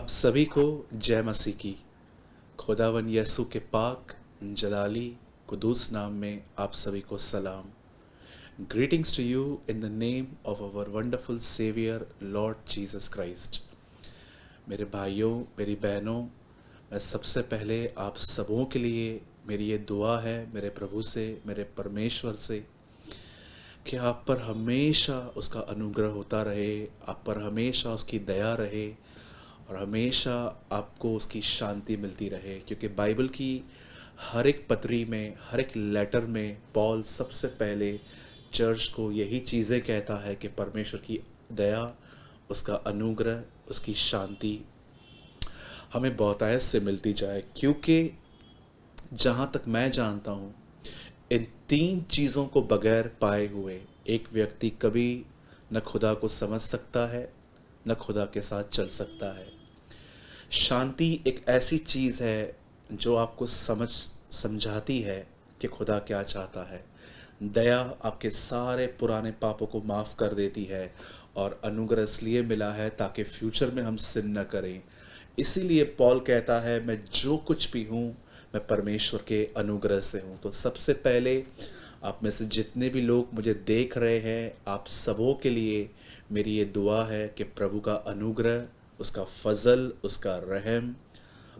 आप सभी को जय मसीह की। खुदावन यसु के पाक जलाली कुदूस नाम में आप सभी को सलाम। Greetings to you in the name of our wonderful saviour Lord Jesus Christ. मेरे भाइयों, मेरी बहनों, मैं सबसे पहले आप सबों के लिए मेरी ये दुआ है मेरे प्रभु से, मेरे परमेश्वर से, कि आप पर हमेशा उसका अनुग्रह होता रहे, आप पर हमेशा उसकी दया रहे और हमेशा आपको उसकी शांति मिलती रहे। क्योंकि बाइबल की हर एक पत्री में, हर एक लेटर में पॉल सबसे पहले चर्च को यही चीज़ें कहता है कि परमेश्वर की दया, उसका अनुग्रह, उसकी शांति हमें बहुतायत से मिलती जाए। क्योंकि जहाँ तक मैं जानता हूँ, इन तीन चीज़ों को बगैर पाए हुए एक व्यक्ति कभी न खुदा को समझ सकता है, न खुदा के साथ चल सकता है। शांति एक ऐसी चीज़ है जो आपको समझाती है कि खुदा क्या चाहता है। दया आपके सारे पुराने पापों को माफ़ कर देती है और अनुग्रह इसलिए मिला है ताकि फ्यूचर में हम सिन न करें। इसीलिए पॉल कहता है, मैं जो कुछ भी हूँ मैं परमेश्वर के अनुग्रह से हूँ। तो सबसे पहले आप में से जितने भी लोग मुझे देख रहे हैं, आप सबों के लिए मेरी ये दुआ है कि प्रभु का अनुग्रह, उसका फजल, उसका रहम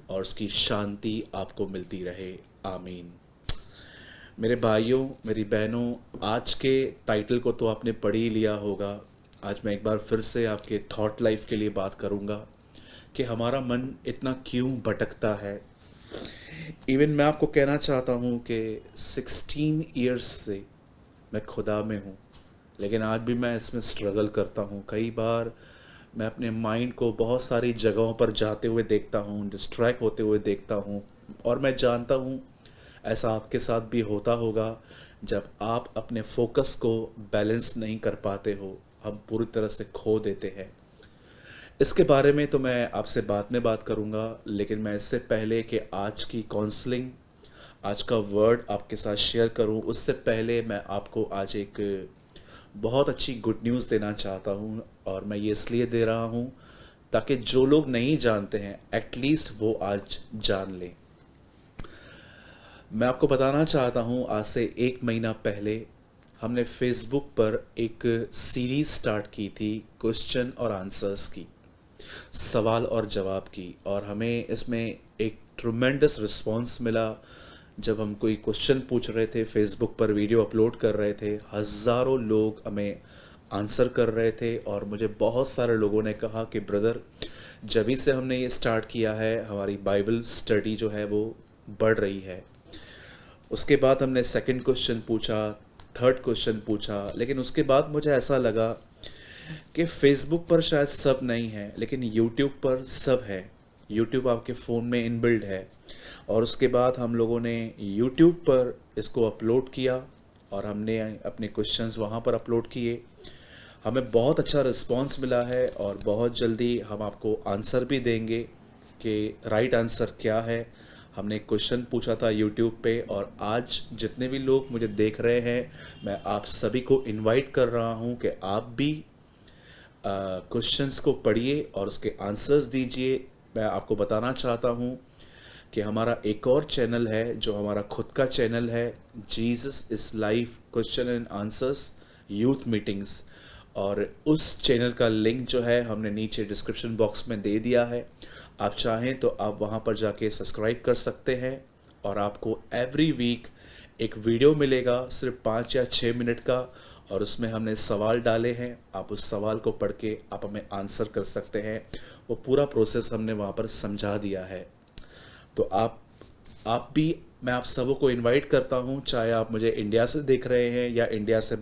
और उसकी शांति आपको मिलती रहे। आमीन। मेरे भाइयों, मेरी बहनों, आज के टाइटल को तो आपने पढ़ ही लिया होगा। आज मैं एक बार फिर से आपके थॉट लाइफ के लिए बात करूंगा कि हमारा मन इतना क्यों भटकता है। इवन मैं आपको कहना चाहता हूँ कि 16 इयर्स से मैं खुदा में हूँ, लेकिन आज भी मैं इसमें स्ट्रगल करता हूँ। कई बार मैं अपने माइंड को बहुत सारी जगहों पर जाते हुए देखता हूँ, डिस्ट्रैक्ट होते हुए देखता हूँ, और मैं जानता हूँ ऐसा आपके साथ भी होता होगा। जब आप अपने फोकस को बैलेंस नहीं कर पाते हो, हम पूरी तरह से खो देते हैं। इसके बारे में तो मैं आपसे बाद में बात करूंगा, लेकिन मैं इससे पहले कि आज की काउंसलिंग, आज का वर्ड आपके साथ शेयर करूं, उससे पहले मैं आपको आज एक बहुत अच्छी गुड न्यूज़ देना चाहता हूं। और मैं ये इसलिए दे रहा हूं ताकि जो लोग नहीं जानते हैं एटलीस्ट वो आज जान लें। मैं आपको बताना चाहता हूं, आज से 1 महीना पहले हमने फेसबुक पर एक सीरीज स्टार्ट की थी क्वेश्चन और आंसर्स की, सवाल और जवाब की, और हमें इसमें एक ट्रुमेंडस रिस्पॉन्स मिला। जब हम कोई क्वेश्चन पूछ रहे थे, फेसबुक पर वीडियो अपलोड कर रहे थे, हज़ारों लोग हमें आंसर कर रहे थे। और मुझे बहुत सारे लोगों ने कहा कि ब्रदर, जभी से हमने ये स्टार्ट किया है, हमारी बाइबल स्टडी जो है वो बढ़ रही है। उसके बाद हमने सेकंड क्वेश्चन पूछा, थर्ड क्वेश्चन पूछा, लेकिन उसके बाद मुझे ऐसा लगा कि फेसबुक पर शायद सब नहीं है, लेकिन यूट्यूब पर सब है। यूट्यूब आपके फ़ोन में इनबिल्ड है। और उसके बाद हम लोगों ने यूट्यूब पर इसको अपलोड किया और हमने अपने क्वेश्चंस वहाँ पर अपलोड किए। हमें बहुत अच्छा रिस्पांस मिला है और बहुत जल्दी हम आपको आंसर भी देंगे कि राइट आंसर क्या है। हमने एक क्वेश्चन पूछा था यूट्यूब पे, और आज जितने भी लोग मुझे देख रहे हैं, मैं आप सभी को इनवाइट कर रहा हूँ कि आप भी क्वेश्चंस को पढ़िए और उसके आंसर्स दीजिए। मैं आपको बताना चाहता हूँ कि हमारा एक और चैनल है जो हमारा खुद का चैनल है, जीसस इस life question and answers youth meetings, और उस चैनल का लिंक जो है हमने नीचे डिस्क्रिप्शन बॉक्स में दे दिया है। आप चाहें तो आप वहाँ पर जाके सब्सक्राइब कर सकते हैं और आपको एवरी वीक एक वीडियो मिलेगा सिर्फ 5 या 6 मिनट का, और उसमें हमने सवाल डाले हैं। आप उस सवाल को पढ़ के आप हमें आंसर कर सकते हैं। वो पूरा प्रोसेस हमने वहाँ पर समझा दिया है। तो आप भी, मैं आप सबों को इनवाइट करता हूँ, चाहे आप मुझे इंडिया से देख रहे हैं या इंडिया से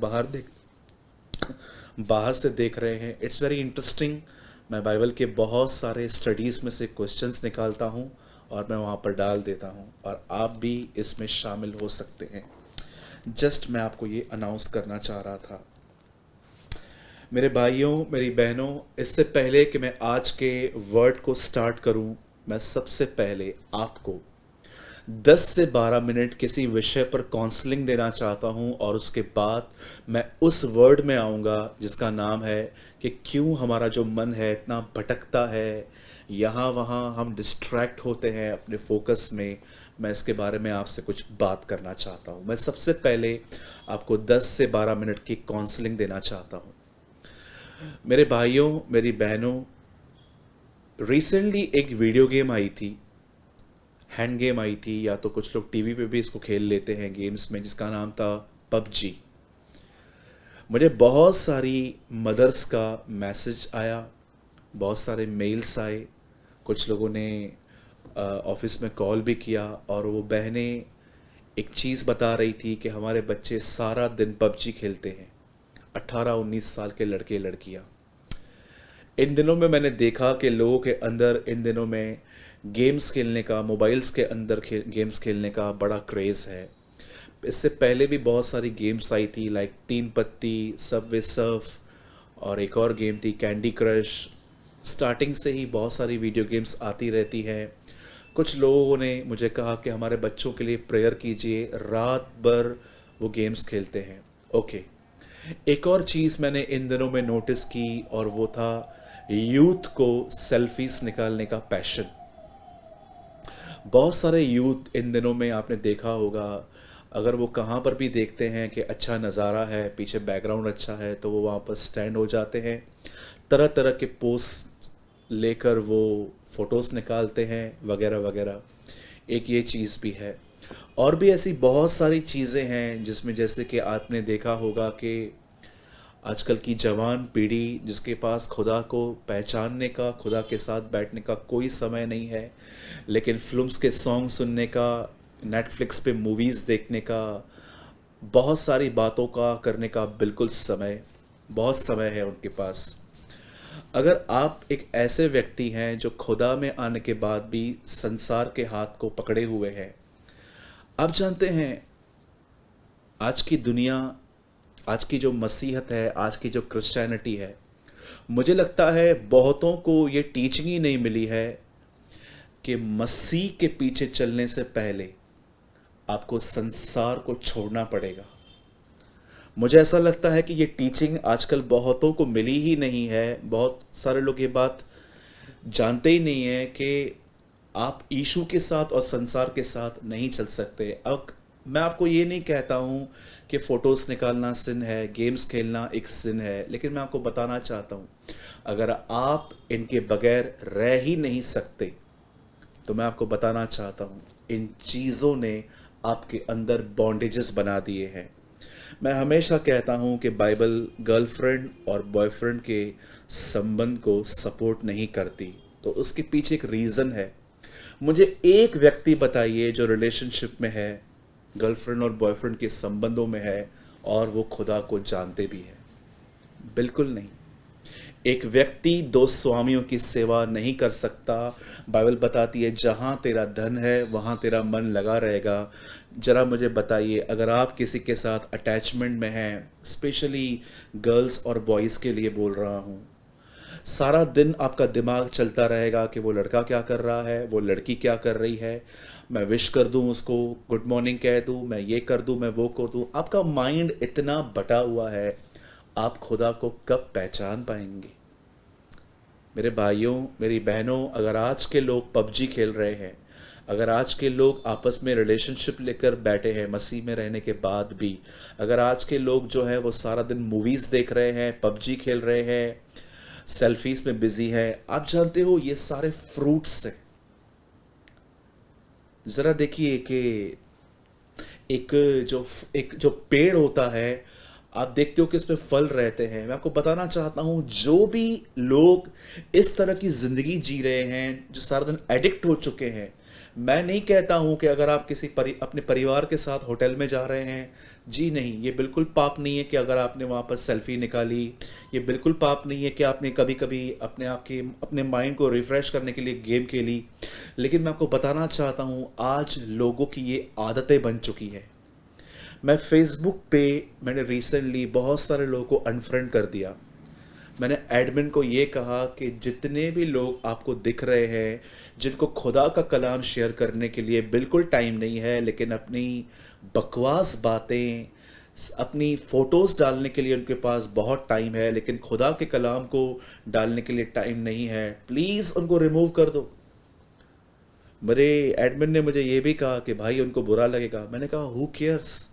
बाहर से देख रहे हैं। It's very interesting. मैं बाइबल के बहुत सारे स्टडीज़ में से क्वेश्चंस निकालता हूँ और मैं वहाँ पर डाल देता हूँ, और आप भी इसमें शामिल हो सकते हैं। जस्ट मैं आपको ये अनाउंस करना चाह रहा था। मेरे भाइयों, मेरी बहनों, इससे पहले कि मैं आज के वर्ड को स्टार्ट करूं, मैं सबसे पहले आपको 10 से 12 मिनट किसी विषय पर काउंसलिंग देना चाहता हूं, और उसके बाद मैं उस वर्ड में आऊँगा जिसका नाम है कि क्यों हमारा जो मन है इतना भटकता है, यहाँ वहाँ हम डिस्ट्रैक्ट होते हैं अपने फोकस में। मैं इसके बारे में आपसे कुछ बात करना चाहता हूँ। मैं सबसे पहले आपको 10 से 12 मिनट की काउंसलिंग देना चाहता हूँ। मेरे भाइयों, मेरी बहनों, रिसेंटली एक वीडियो गेम आई थी, हैंड गेम आई थी, या तो कुछ लोग टीवी पे भी इसको खेल लेते हैं गेम्स में, जिसका नाम था पबजी। मुझे बहुत सारी मदर्स का मैसेज आया, बहुत सारे मेल्स आए, कुछ लोगों ने ऑफिस में कॉल भी किया, और वो बहनें एक चीज़ बता रही थी कि हमारे बच्चे सारा दिन पबजी खेलते हैं, 18-19 साल के लड़के लड़कियां। इन दिनों में मैंने देखा कि लोगों के अंदर इन दिनों में गेम्स खेलने का, मोबाइल्स के अंदर गेम्स खेलने का बड़ा क्रेज़ है। इससे पहले भी बहुत सारी गेम्स आई थी, लाइक तीन पत्ती, सबवे सर्फ, और एक और गेम थी कैंडी क्रश। स्टार्टिंग से ही बहुत सारी वीडियो गेम्स आती रहती हैं। कुछ लोगों ने मुझे कहा कि हमारे बच्चों के लिए प्रेयर कीजिए, रात भर वो गेम्स खेलते हैं। ओके, एक और चीज़ मैंने इन दिनों में नोटिस की, और वो था यूथ को सेल्फीज निकालने का पैशन। बहुत सारे यूथ इन दिनों में आपने देखा होगा, अगर वो कहाँ पर भी देखते हैं कि अच्छा नज़ारा है, पीछे बैकग्राउंड अच्छा है, तो वो वहाँ पर स्टैंड हो जाते हैं, तरह तरह के पोस्ट लेकर वो फ़ोटोज़ निकालते हैं, वगैरह वगैरह। एक ये चीज़ भी है, और भी ऐसी बहुत सारी चीज़ें हैं जिसमें, जैसे कि आपने देखा होगा कि आजकल की जवान पीढ़ी जिसके पास खुदा को पहचानने का, खुदा के साथ बैठने का कोई समय नहीं है, लेकिन फिल्म्स के सॉन्ग सुनने का, नेटफ्लिक्स पे मूवीज़ देखने का, बहुत सारी बातों का करने का बिल्कुल समय, बहुत समय है उनके पास। अगर आप एक ऐसे व्यक्ति हैं जो खुदा में आने के बाद भी संसार के हाथ को पकड़े हुए हैं, आप जानते हैं आज की दुनिया, आज की जो मसीहत है, आज की जो क्रिश्चियनिटी है, मुझे लगता है बहुतों को ये टीचिंग ही नहीं मिली है कि मसीह के पीछे चलने से पहले आपको संसार को छोड़ना पड़ेगा। मुझे ऐसा लगता है कि ये टीचिंग आजकल बहुतों को मिली ही नहीं है। बहुत सारे लोग ये बात जानते ही नहीं है कि आप यीशु के साथ और संसार के साथ नहीं चल सकते। अब मैं आपको ये नहीं कहता हूँ कि फ़ोटोज़ निकालना सिन है, गेम्स खेलना एक सिन है, लेकिन मैं आपको बताना चाहता हूँ, अगर आप इनके बगैर रह ही नहीं सकते, तो मैं आपको बताना चाहता हूँ, इन चीज़ों ने आपके अंदर बॉन्डेजेस बना दिए हैं। मैं हमेशा कहता हूँ कि बाइबल गर्लफ्रेंड और बॉयफ्रेंड के संबंध को सपोर्ट नहीं करती, तो उसके पीछे एक रीज़न है। मुझे एक व्यक्ति बताइए जो रिलेशनशिप में है, गर्लफ्रेंड और बॉयफ्रेंड के संबंधों में है, और वो खुदा को जानते भी हैं। बिल्कुल नहीं। एक व्यक्ति दो स्वामियों की सेवा नहीं कर सकता। बाइबल बताती है जहाँ तेरा धन है वहाँ तेरा मन लगा रहेगा। जरा मुझे बताइए, अगर आप किसी के साथ अटैचमेंट में हैं, स्पेशली गर्ल्स और बॉयज़ के लिए बोल रहा हूँ, सारा दिन आपका दिमाग चलता रहेगा कि वो लड़का क्या कर रहा है, वो लड़की क्या कर रही है, मैं विश कर दूं उसको, गुड मॉर्निंग कह दूं, मैं ये कर दूं, मैं वो कर दूं। आपका माइंड इतना बटा हुआ है, आप खुदा को कब पहचान पाएंगे? मेरे भाइयों, मेरी बहनों, अगर आज के लोग पबजी खेल रहे हैं, अगर आज के लोग आपस में रिलेशनशिप लेकर बैठे हैं मसीह में रहने के बाद भी, अगर आज के लोग जो है वो सारा दिन मूवीज़ देख रहे हैं, पबजी खेल रहे हैं, सेल्फीज में बिजी है, आप जानते हो ये सारे फ्रूट्स हैं। जरा देखिए कि एक जो पेड़ होता है, आप देखते हो कि इसमें फल रहते हैं। मैं आपको बताना चाहता हूं, जो भी लोग इस तरह की जिंदगी जी रहे हैं, जो सारा दिन एडिक्ट हो चुके हैं, मैं नहीं कहता हूं कि अगर आप अपने परिवार के साथ होटल में जा रहे हैं, जी नहीं, ये बिल्कुल पाप नहीं है कि अगर आपने वहाँ पर सेल्फी निकाली, ये बिल्कुल पाप नहीं है कि आपने कभी कभी अपने माइंड को रिफ़्रेश करने के लिए गेम खेली। लेकिन मैं आपको बताना चाहता हूँ, आज लोगों की ये आदतें बन चुकी है। मैं फेसबुक पे मैंने रिसेंटली बहुत सारे लोगों को अनफ्रेंड कर दिया। मैंने एडमिन को ये कहा कि जितने भी लोग आपको दिख रहे हैं, जिनको खुदा का कलाम शेयर करने के लिए बिल्कुल टाइम नहीं है, लेकिन अपनी बकवास बातें अपनी फोटोज डालने के लिए उनके पास बहुत टाइम है, लेकिन खुदा के कलाम को डालने के लिए टाइम नहीं है, प्लीज उनको रिमूव कर दो। मेरे एडमिन ने मुझे ये भी कहा कि भाई उनको बुरा लगेगा। मैंने कहा हु केयर्स,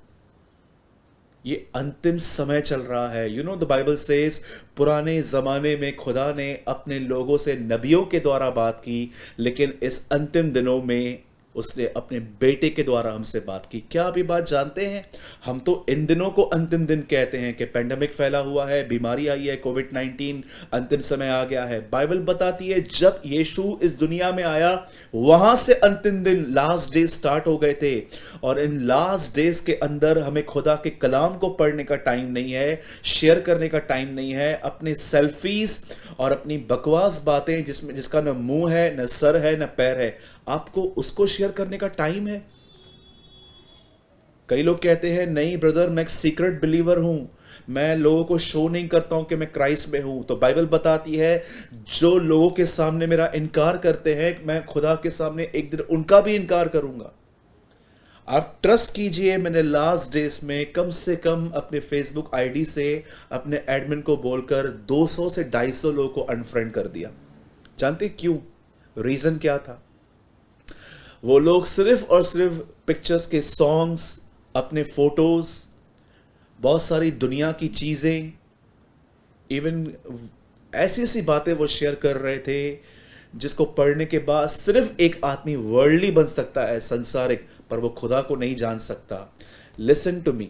ये अंतिम समय चल रहा है। You know the Bible says, पुराने जमाने में खुदा ने अपने लोगों से नबियों के द्वारा बात की, लेकिन इस अंतिम दिनों में उसने अपने बेटे के द्वारा हमसे बात की। क्या आप ये बात जानते हैं? हम तो इन दिनों को अंतिम दिन कहते हैं कि पेंडेमिक फैला हुआ है, बीमारी आई है, कोविड-19, अंतिम समय आ गया है। बाइबल बताती है जब यीशु इस दुनिया में आया, वहां से अंतिम दिन, लास्ट डे स्टार्ट हो गए थे। और इन लास्ट डेज के अंदर हमें खुदा के कलाम को पढ़ने का टाइम नहीं है, शेयर करने का टाइम नहीं है। अपने सेल्फीज और अपनी बकवास बातें जिसका न मुंह है, न सर है, न पैर है, आपको उसको शेयर करने का टाइम है? कई लोग कहते हैं नहीं ब्रदर, मैं एक सीक्रेट बिलीवर हूं, मैं लोगों को शो नहीं करता हूं कि मैं क्राइस्ट में हूं। तो बाइबल बताती है जो लोगों के सामने मेरा इनकार करते हैं, मैं खुदा के सामने एक दिन उनका भी इनकार करूंगा। आप ट्रस्ट कीजिए, मैंने लास्ट डेज में कम से कम अपने फेसबुक आईडी से अपने एडमिन को बोलकर 200 से 250 लोगों को अनफ्रेंड कर दिया। जानते क्यों? रीजन क्या था? वो लोग सिर्फ और सिर्फ पिक्चर्स के सॉन्ग्स, अपने फोटोज, बहुत सारी दुनिया की चीजें, इवन ऐसी ऐसी बातें वो शेयर कर रहे थे जिसको पढ़ने के बाद सिर्फ एक आदमी वर्ल्डली बन सकता है, संसारिक, पर वो खुदा को नहीं जान सकता। लिसन टू मी,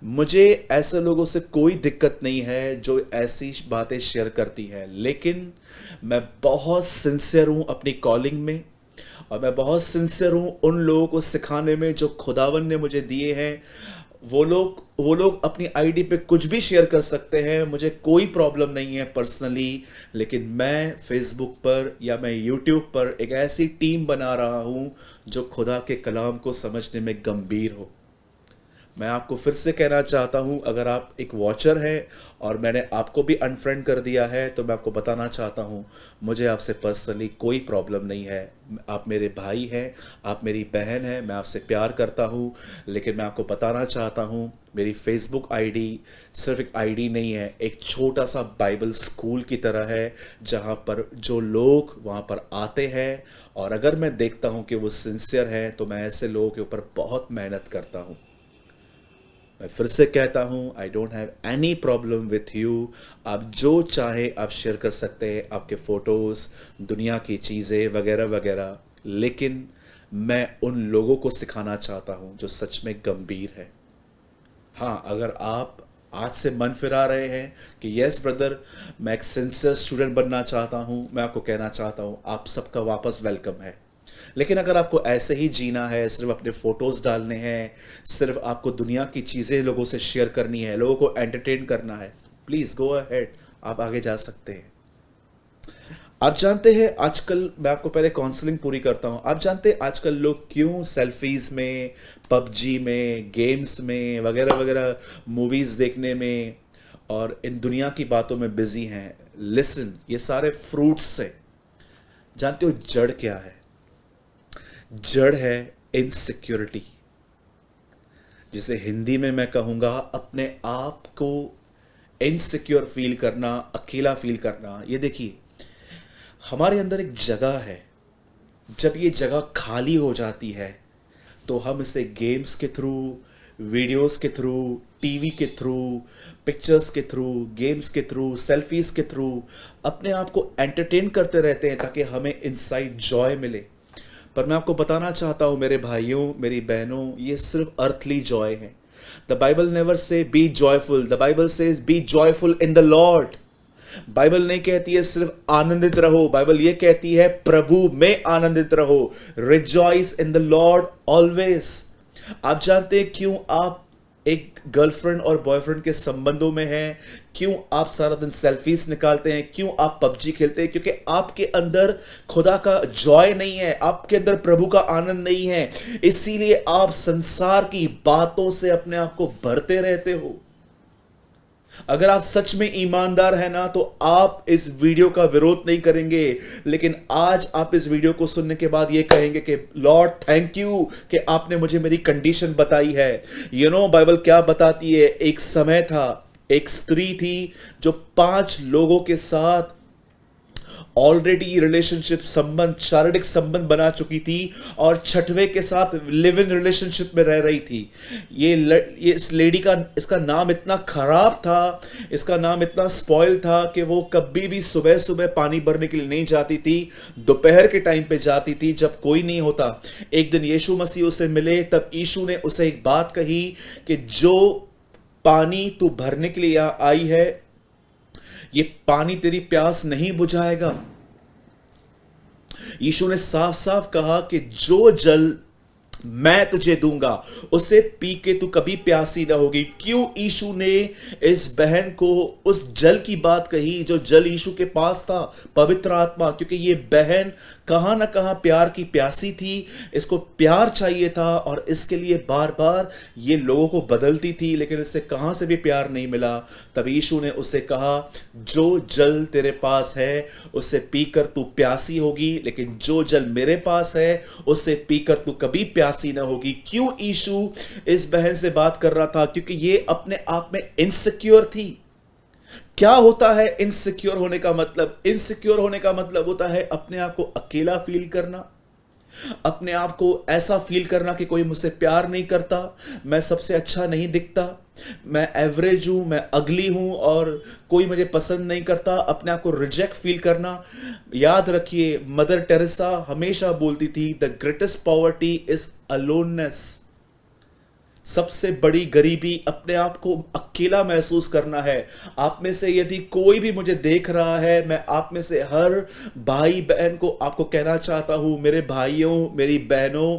मुझे ऐसे लोगों से कोई दिक्कत नहीं है जो ऐसी बातें शेयर करती है, लेकिन मैं बहुत सिंसियर हूं अपनी कॉलिंग में, और मैं बहुत सिंसियर हूं उन लोगों को सिखाने में जो खुदावन ने मुझे दिए हैं। वो लोग अपनी आईडी पे कुछ भी शेयर कर सकते हैं, मुझे कोई प्रॉब्लम नहीं है पर्सनली, लेकिन मैं फेसबुक पर या मैं यूट्यूब पर एक ऐसी टीम बना रहा हूं जो खुदा के कलाम को समझने में गंभीर हो। मैं आपको फिर से कहना चाहता हूं, अगर आप एक वॉचर हैं और मैंने आपको भी अनफ्रेंड कर दिया है, तो मैं आपको बताना चाहता हूं मुझे आपसे पर्सनली कोई प्रॉब्लम नहीं है। आप मेरे भाई हैं, आप मेरी बहन हैं, मैं आपसे प्यार करता हूं, लेकिन मैं आपको बताना चाहता हूं मेरी फेसबुक आईडी सिर्फ एक आईडी नहीं है, एक छोटा सा बाइबल स्कूल की तरह है, जहां पर जो लोग वहां पर आते हैं, और अगर मैं देखता हूं कि वो सिंसियर हैं, तो मैं ऐसे लोगों के ऊपर बहुत मेहनत करता हूं। मैं फिर से कहता हूं, I don't have any problem with you. आप जो चाहे आप शेयर कर सकते हैं, आपके फोटोज, दुनिया की चीज़ें वगैरह वगैरह, लेकिन मैं उन लोगों को सिखाना चाहता हूं जो सच में गंभीर है। हाँ, अगर आप आज से मन फिरा रहे हैं कि यस ब्रदर, मैं एक सिंसियर स्टूडेंट बनना चाहता हूं, मैं आपको कहना चाहता हूं आप सबका वापस वेलकम है। लेकिन अगर आपको ऐसे ही जीना है, सिर्फ अपने फोटोज डालने हैं, सिर्फ आपको दुनिया की चीज़ें लोगों से शेयर करनी है, लोगों को एंटरटेन करना है, प्लीज़ गो अहेड, आप आगे जा सकते हैं। आप जानते हैं आजकल, मैं आपको पहले काउंसलिंग पूरी करता हूं, आप जानते हैं आजकल लोग क्यों सेल्फीज में, पबजी में, गेम्स में वगैरह वगैरह, मूवीज़ देखने में और इन दुनिया की बातों में बिजी हैं? लिसन, ये सारे फ्रूट्स से, जानते हो जड़ क्या है? जड़ है इनसिक्योरिटी, जिसे हिंदी में मैं कहूंगा अपने आप को इनसिक्योर फील करना, अकेला फील करना। ये देखिए, हमारे अंदर एक जगह है, जब ये जगह खाली हो जाती है तो हम इसे गेम्स के थ्रू, वीडियोस के थ्रू, टीवी के थ्रू, पिक्चर्स के थ्रू, गेम्स के थ्रू, सेल्फीज के थ्रू अपने आप को एंटरटेन करते रहते हैं ताकि हमें इनसाइड जॉय मिले। पर मैं आपको बताना चाहता हूं मेरे भाइयों, मेरी बहनों, ये सिर्फ अर्थली जॉय है। The Bible never say be joyful, the Bible says be joyful in the Lord. Bible नहीं कहती है सिर्फ आनंदित रहो, बाइबल ये कहती है प्रभु में आनंदित रहो। Rejoice in the Lord always. आप जानते हैं क्यों आप एक गर्लफ्रेंड और बॉयफ्रेंड के संबंधों में हैं? क्यों आप सारा दिन सेल्फीज निकालते हैं? क्यों आप पबजी खेलते हैं? क्योंकि आपके अंदर खुदा का जॉय नहीं है, आपके अंदर प्रभु का आनंद नहीं है, इसीलिए आप संसार की बातों से अपने आप को भरते रहते हो। अगर आप सच में ईमानदार हैं ना, तो आप इस वीडियो का विरोध नहीं करेंगे, लेकिन आज आप इस वीडियो को सुनने के बाद ये कहेंगे कि लॉर्ड थैंक यू कि आपने मुझे मेरी कंडीशन बताई है। बाइबल क्या बताती है, एक समय था, एक स्त्री थी जो 5 लोगों के साथ ऑलरेडी रिलेशनशिप संबंध, शारीरिक संबंध बना चुकी थी और छठवें के साथ लिव इन रिलेशनशिप में रह रही थी। ये इस लेडी का, इसका नाम इतना खराब था, इसका नाम इतना स्पॉइल था कि वो कभी भी सुबह सुबह पानी भरने के लिए नहीं जाती थी, दोपहर के टाइम पे जाती थी जब कोई नहीं होता। एक दिन यीशु मसीह उसे मिले, तब यीशु ने उसे एक बात कही कि जो पानी तू भरने के लिए यहां आई है, ये पानी तेरी प्यास नहीं बुझाएगा। यीशु ने साफ साफ कहा कि जो जल मैं तुझे दूंगा उसे पी के तू कभी प्यासी ना होगी। क्यों यीशु ने इस बहन को उस जल की बात कही जो जल यीशु के पास था, पवित्र आत्मा? क्योंकि ये बहन कहां ना कहां प्यार की प्यासी थी, इसको प्यार चाहिए था और इसके लिए बार बार ये लोगों को बदलती थी, लेकिन इससे कहां से भी प्यार नहीं मिला। तब यीशु ने उसे कहा, जो जल तेरे पास है उससे पीकर तू प्यासी होगी, लेकिन जो जल मेरे पास है उससे पीकर तू कभी प्यासी ना होगी। क्यों यीशु इस बहन से बात कर रहा था? क्योंकि ये अपने आप में इनसिक्योर थी। क्या होता है इनसिक्योर होने का मतलब? इनसिक्योर होने का मतलब होता है अपने आप को अकेला फील करना, अपने आप को ऐसा फील करना कि कोई मुझसे प्यार नहीं करता, मैं सबसे अच्छा नहीं दिखता, मैं एवरेज हूं, मैं अगली हूं और कोई मुझे पसंद नहीं करता, अपने आप को रिजेक्ट फील करना। याद रखिए, मदर टेरेसा हमेशा बोलती थी, the greatest poverty is aloneness. सबसे बड़ी गरीबी अपने आप को अकेला महसूस करना है। आप में से यदि कोई भी मुझे देख रहा है, मैं आप में से हर भाई बहन को आपको कहना चाहता हूं, मेरे भाइयों, मेरी बहनों,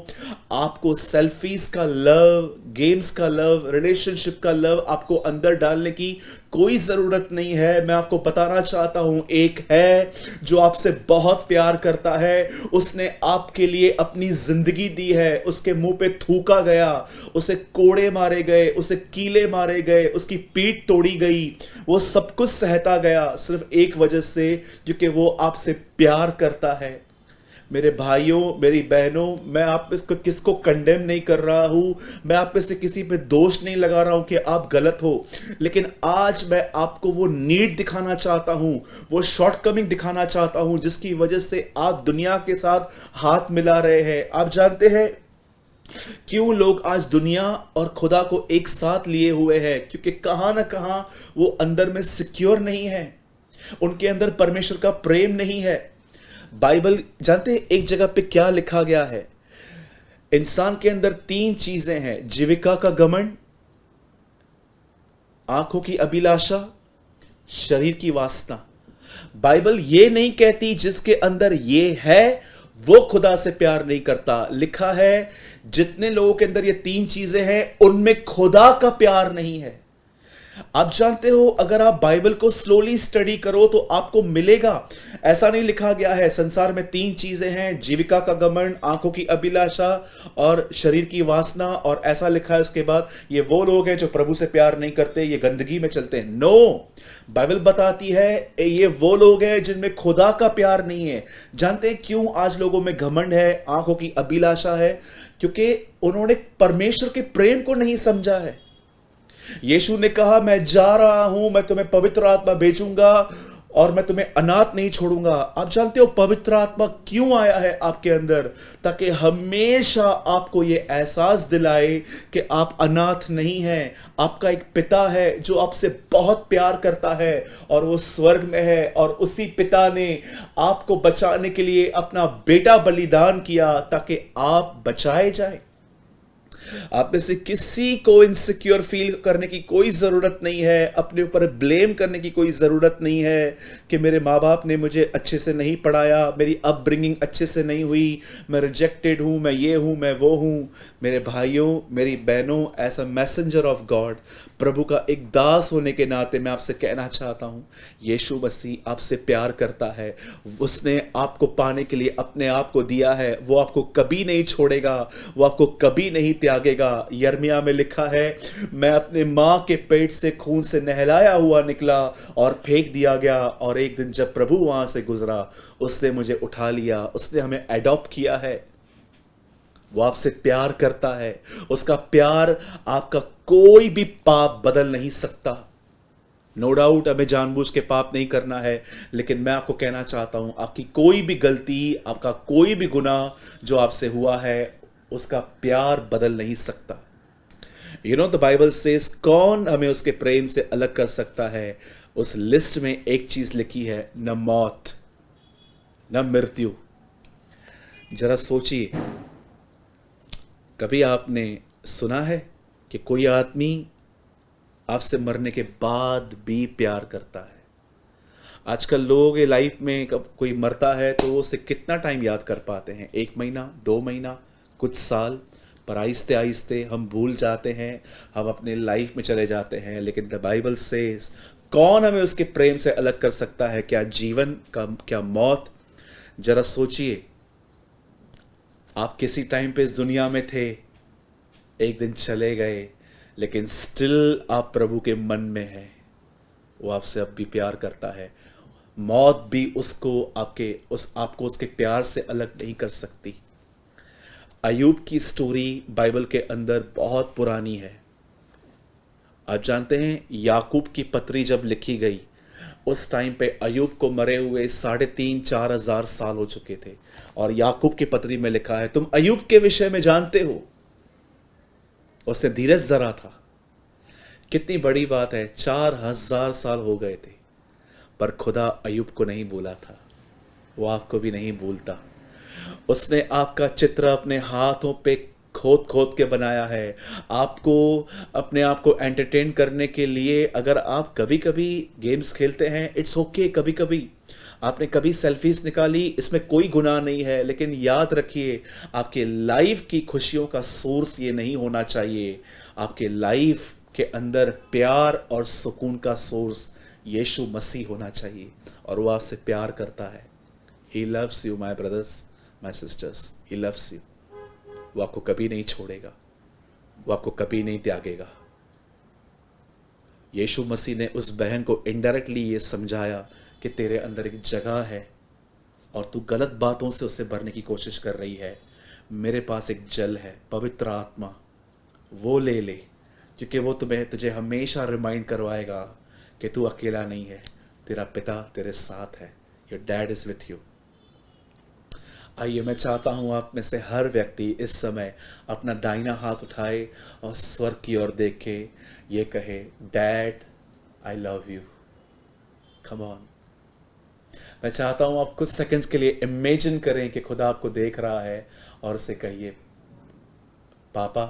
आपको सेल्फीज का लव, गेम्स का लव, रिलेशनशिप का लव आपको अंदर डालने की कोई जरूरत नहीं है। मैं आपको बताना चाहता हूं, एक है जो आपसे बहुत प्यार करता है, उसने आपके लिए अपनी जिंदगी दी है, उसके मुंह पे थूका गया, उसे कोड़े मारे गए, उसे कीले मारे गए, उसकी पीठ तोड़ी गई, वो सब कुछ सहता गया सिर्फ एक वजह से, क्योंकि वो आपसे प्यार करता है। मेरे भाइयों, मेरी बहनों, मैं आप इसको किसको कंडेम नहीं कर रहा हूं, मैं आप में से किसी पे दोष नहीं लगा रहा हूं कि आप गलत हो, लेकिन आज मैं आपको वो नीड दिखाना चाहता हूं, वो शॉर्टकमिंग दिखाना चाहता हूं जिसकी वजह से आप दुनिया के साथ हाथ मिला रहे हैं। आप जानते हैं क्यों लोग आज दुनिया और खुदा को एक साथ लिए हुए हैं? क्योंकि कहां ना कहां वो अंदर में सिक्योर नहीं है, उनके अंदर परमेश्वर का प्रेम नहीं है। बाइबल जानते हैं एक जगह पे क्या लिखा गया है? इंसान के अंदर 3 चीजें हैं, जीविका का घमंड, आंखों की अभिलाषा, शरीर की वासना। बाइबल ये नहीं कहती जिसके अंदर ये है वो खुदा से प्यार नहीं करता। लिखा है जितने लोगों के अंदर ये 3 चीजें हैं उनमें खुदा का प्यार नहीं है। आप जानते हो, अगर आप बाइबल को स्लोली स्टडी करो तो आपको मिलेगा। ऐसा नहीं लिखा गया है संसार में 3 चीजें हैं, जीविका का घमंड, आंखों की अभिलाषा और शरीर की वासना, और ऐसा लिखा है उसके बाद ये वो लोग हैं जो प्रभु से प्यार नहीं करते, ये गंदगी में चलते हैं। नो, बाइबल बताती है ये वो लोग हैं जिनमें खुदा का प्यार नहीं है। जानते हैं क्यों आज लोगों में घमंड है, आंखों की अभिलाषा है? क्योंकि उन्होंने परमेश्वर के प्रेम को नहीं समझा है। यीशु ने कहा, मैं जा रहा हूं, मैं तुम्हें पवित्र आत्मा भेजूंगा और मैं तुम्हें अनाथ नहीं छोड़ूंगा। आप जानते हो पवित्र आत्मा क्यों आया है आपके अंदर? ताकि हमेशा आपको यह एहसास दिलाए कि आप अनाथ नहीं हैं। आपका एक पिता है जो आपसे बहुत प्यार करता है और वो स्वर्ग में है, और उसी पिता ने आपको बचाने के लिए अपना बेटा बलिदान किया ताकि आप बचाए जाए। आप में से किसी को इनसिक्योर फील करने की कोई जरूरत नहीं है, अपने ऊपर ब्लेम करने की कोई जरूरत नहीं है कि मेरे माँ बाप ने मुझे अच्छे से नहीं पढ़ाया, मेरी अपब्रिंगिंग अच्छे से नहीं हुई, मैं रिजेक्टेड हूं, मैं ये हूं, मैं वो हूं। मेरे भाइयों, मेरी बहनों, as a messenger of God, प्रभु का एक दास होने के नाते मैं आपसे कहना चाहता हूं, यीशु मसीह आपसे प्यार करता है। उसने आपको पाने के लिए अपने आप को दिया है, वो आपको कभी नहीं छोड़ेगा, वो आपको कभी नहीं त्याग त्यागेगा। यिर्मयाह में लिखा है, मैं अपने माँ के पेट से खून से नहलाया हुआ निकला और फेंक दिया गया, और एक दिन जब प्रभु वहां से गुजरा उसने मुझे उठा लिया, उसने हमें अडॉप्ट किया है। वो आपसे प्यार करता है। उसका प्यार आपका कोई भी पाप बदल नहीं सकता। नो डाउट हमें जानबूझ के पाप नहीं करना है, लेकिन मैं आपको कहना चाहता हूं, आपकी कोई भी गलती, आपका कोई भी गुनाह जो आपसे हुआ है, उसका प्यार बदल नहीं सकता। You know the Bible says, कौन हमें उसके प्रेम से अलग कर सकता है? उस लिस्ट में एक चीज लिखी है, न मौत न मृत्यु। जरा सोचिए, कभी आपने सुना है कि कोई आदमी आपसे मरने के बाद भी प्यार करता है? आजकल लोग ये लाइफ में कब कोई मरता है तो उसे कितना टाइम याद कर पाते हैं? 1 महीना, 2 महीना, कुछ साल, पर आहिस्ते आहिस्ते हम भूल जाते हैं, हम अपने लाइफ में चले जाते हैं। लेकिन द बाइबल सेज, कौन हमें उसके प्रेम से अलग कर सकता है? क्या जीवन का, क्या मौत? जरा सोचिए, आप किसी टाइम पे इस दुनिया में थे, एक दिन चले गए, लेकिन स्टिल आप प्रभु के मन में हैं। वो आपसे अब भी प्यार करता है। मौत भी आपको उसके प्यार से अलग नहीं कर सकती। अय्यूब की स्टोरी बाइबल के अंदर बहुत पुरानी है। आप जानते हैं, याकूब की पत्री जब लिखी गई, उस टाइम पे अय्यूब को मरे हुए 3,500-4,000 साल हो चुके थे। और याकूब की पत्री में लिखा है, तुम अय्यूब के विषय में जानते हो, उसने धीरज धरा था। कितनी बड़ी बात है, 4,000 साल हो गए थे, पर खुदा अय्यूब को नहीं भूला था। वो आपको भी नहीं भूलता। उसने आपका चित्र अपने हाथों पे खोद खोद के बनाया है, आपको, अपने आप को एंटरटेन करने के लिए। अगर आप कभी कभी गेम्स खेलते हैं, इट्स ओके। कभी कभी आपने कभी सेल्फीज निकाली, इसमें कोई गुनाह नहीं है। लेकिन याद रखिए, आपके लाइफ की खुशियों का सोर्स ये नहीं होना चाहिए। आपके लाइफ के अंदर प्यार और सुकून का सोर्स यीशु मसीह होना चाहिए, और वो आपसे प्यार करता है। He loves you my brothers, my sisters, he loves you. वो आपको कभी नहीं छोड़ेगा, वो आपको कभी नहीं त्यागेगा। यीशु मसीह ने उस बहन को इनडायरेक्टली ये समझाया कि तेरे अंदर एक जगह है और तू गलत बातों से उसे भरने की कोशिश कर रही है। मेरे पास एक जल है, पवित्र आत्मा, वो ले ले, क्योंकि वो तुझे हमेशा रिमाइंड करवाएगा कि तू अकेला नहीं है, तेरा पिता तेरे साथ है। Your dad is with you. आइए, मैं चाहता हूं आप में से हर व्यक्ति इस समय अपना दाहिना हाथ उठाए और स्वर्ग की ओर देख के ये कहे, dad I love you. Come on. मैं चाहता हूं आप कुछ सेकंड्स के लिए इमेजिन करें कि खुदा आपको देख रहा है और उसे कहिए, पापा,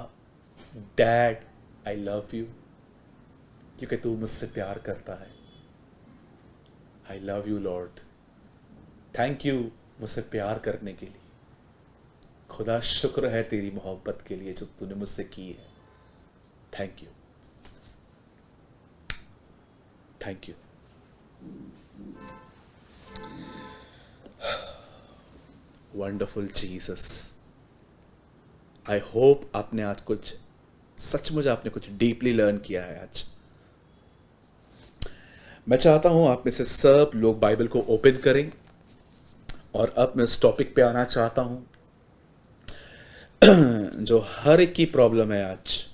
डैड आई लव यू, क्योंकि तू मुझसे प्यार करता है। I love you Lord. Thank you मुझसे प्यार करने के लिए। खुदा, शुक्र है तेरी मोहब्बत के लिए जो तूने मुझसे की है। Thank you, thank you. Wonderful Jesus. I hope आपने आज कुछ, सचमुच आपने कुछ डीपली लर्न किया है आज। मैं चाहता हूं आप में से सब लोग बाइबल को ओपन करें, और अब मैं इस टॉपिक पे आना चाहता हूं जो हर एक की प्रॉब्लम है आज।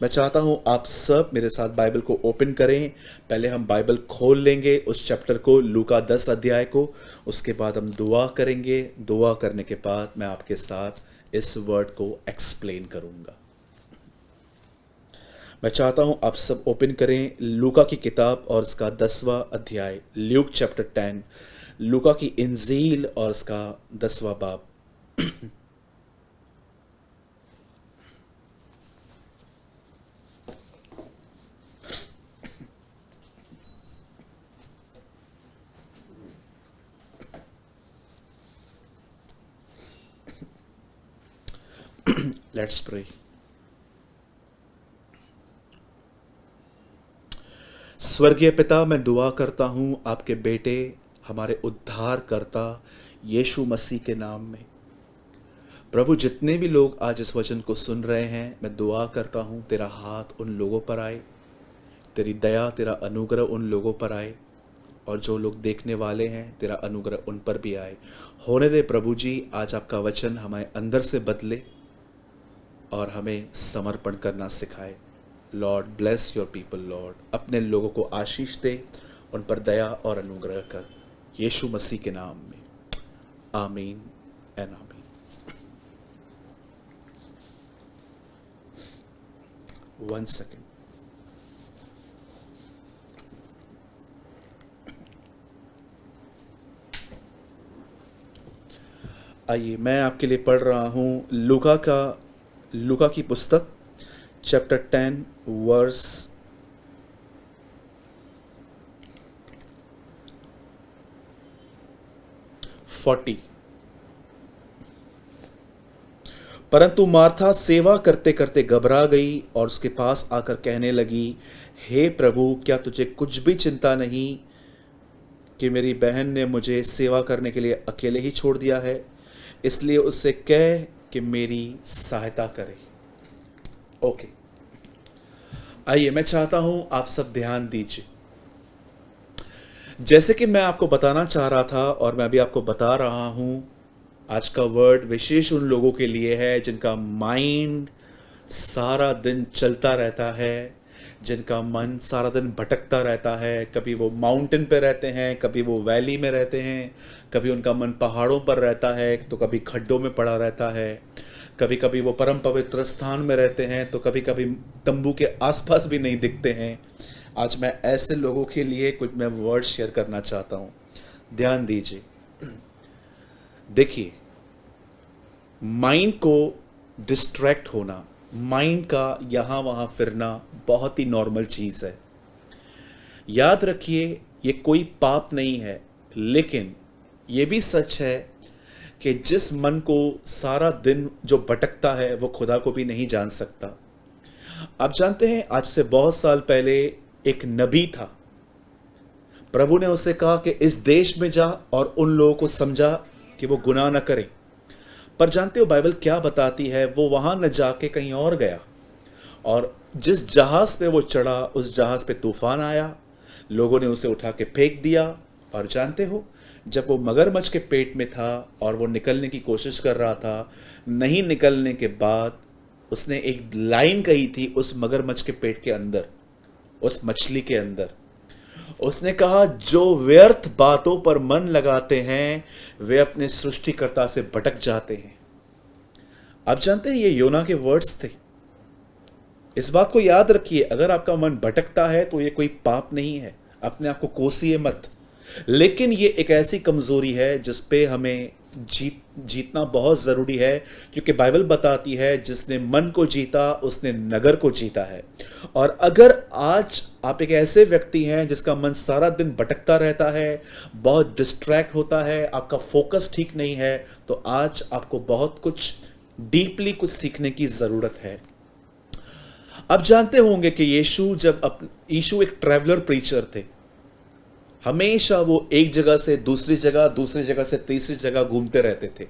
मैं चाहता हूं आप सब मेरे साथ बाइबल को ओपन करें। पहले हम बाइबल खोल लेंगे उस चैप्टर को, लूका 10 अध्याय को। उसके बाद हम दुआ करेंगे। दुआ करने के बाद मैं आपके साथ इस वर्ड को एक्सप्लेन करूंगा। मैं चाहता हूं आप सब ओपन करें लूका की किताब और इसका 10वां अध्याय, ल्यूक चैप्टर 10, लूका की इंजील और इसका 10वां बाब। Let's pray. स्वर्गीय पिता, मैं दुआ करता हूं आपके बेटे, हमारे उद्धारकर्ता यीशु मसीह के नाम में। प्रभु, जितने भी लोग आज इस वचन को सुन रहे हैं, मैं दुआ करता हूँ तेरा हाथ उन लोगों पर आए, तेरी दया, तेरा अनुग्रह उन लोगों पर आए, और जो लोग देखने वाले हैं तेरा अनुग्रह उन पर भी आए। होने दे प्रभु जी, आज आपका वचन हमें अंदर से बदले और हमें समर्पण करना सिखाए। Lord bless your people Lord, अपने लोगों को आशीष दे, उन पर दया और अनुग्रह कर, यीशु मसीह के नाम में, आमीन एंड आमीन। One second. आइए, मैं आपके लिए पढ़ रहा हूँ लूका की पुस्तक चैप्टर 10 वर्स 40। परंतु मार्था सेवा करते करते घबरा गई और उसके पास आकर कहने लगी, हे प्रभु, क्या तुझे कुछ भी चिंता नहीं कि मेरी बहन ने मुझे सेवा करने के लिए अकेले ही छोड़ दिया है? इसलिए उससे कह कि मेरी सहायता करे। ओके, आइए, मैं चाहता हूं आप सब ध्यान दीजिए। जैसे कि मैं आपको बताना चाह रहा था और मैं अभी आपको बता रहा हूं, आज का वर्ड विशेष उन लोगों के लिए है जिनका माइंड सारा दिन चलता रहता है, जिनका मन सारा दिन भटकता रहता है। कभी वो माउंटेन पे रहते हैं, कभी वो वैली में रहते हैं, कभी उनका मन पहाड़ों पर रहता है, तो कभी खड्डों में पड़ा रहता है, कभी कभी वो परम पवित्र स्थान में रहते हैं, तो कभी कभी तंबू के आसपास भी नहीं दिखते हैं। आज मैं ऐसे लोगों के लिए कुछ मैं वर्ड शेयर करना चाहता हूँ। ध्यान दीजिए। देखिए, माइंड को डिस्ट्रैक्ट होना, माइंड का यहाँ वहाँ फिरना बहुत ही नॉर्मल चीज़ है। याद रखिए, ये कोई पाप नहीं है, लेकिन ये भी सच है कि जिस मन को सारा दिन जो भटकता है वो खुदा को भी नहीं जान सकता। आप जानते हैं, आज से बहुत साल पहले एक नबी था। प्रभु ने उसे कहा कि इस देश में जा और उन लोगों को समझा कि वो गुनाह न करें। पर जानते हो बाइबल क्या बताती है? वो वहां न जाके कहीं और गया, और जिस जहाज पे वो चढ़ा उस जहाज पे तूफान आया, लोगों ने उसे उठा के फेंक दिया। और जानते हो, जब वो मगरमच्छ के पेट में था और वो निकलने की कोशिश कर रहा था, नहीं निकलने के बाद उसने एक लाइन कही थी उस मगरमच्छ के पेट के अंदर, उस मछली के अंदर। उसने कहा, जो व्यर्थ बातों पर मन लगाते हैं वे अपने सृष्टिकर्ता से भटक जाते हैं। आप जानते हैं, ये योना के वर्ड्स थे। इस बात को याद रखिए, अगर आपका मन भटकता है तो ये कोई पाप नहीं है, अपने आप को कोसिए मत। लेकिन ये एक ऐसी कमजोरी है जिस पे हमें जीतना बहुत जरूरी है, क्योंकि बाइबल बताती है जिसने मन को जीता उसने नगर को जीता है। और अगर आज आप एक ऐसे व्यक्ति हैं जिसका मन सारा दिन भटकता रहता है, बहुत डिस्ट्रैक्ट होता है, आपका फोकस ठीक नहीं है, तो आज आपको बहुत कुछ डीपली कुछ सीखने की जरूरत है। आप जानते होंगे कि यीशु एक ट्रैवलर प्रीचर थे। हमेशा वो एक जगह से दूसरी जगह से तीसरी जगह घूमते रहते थे।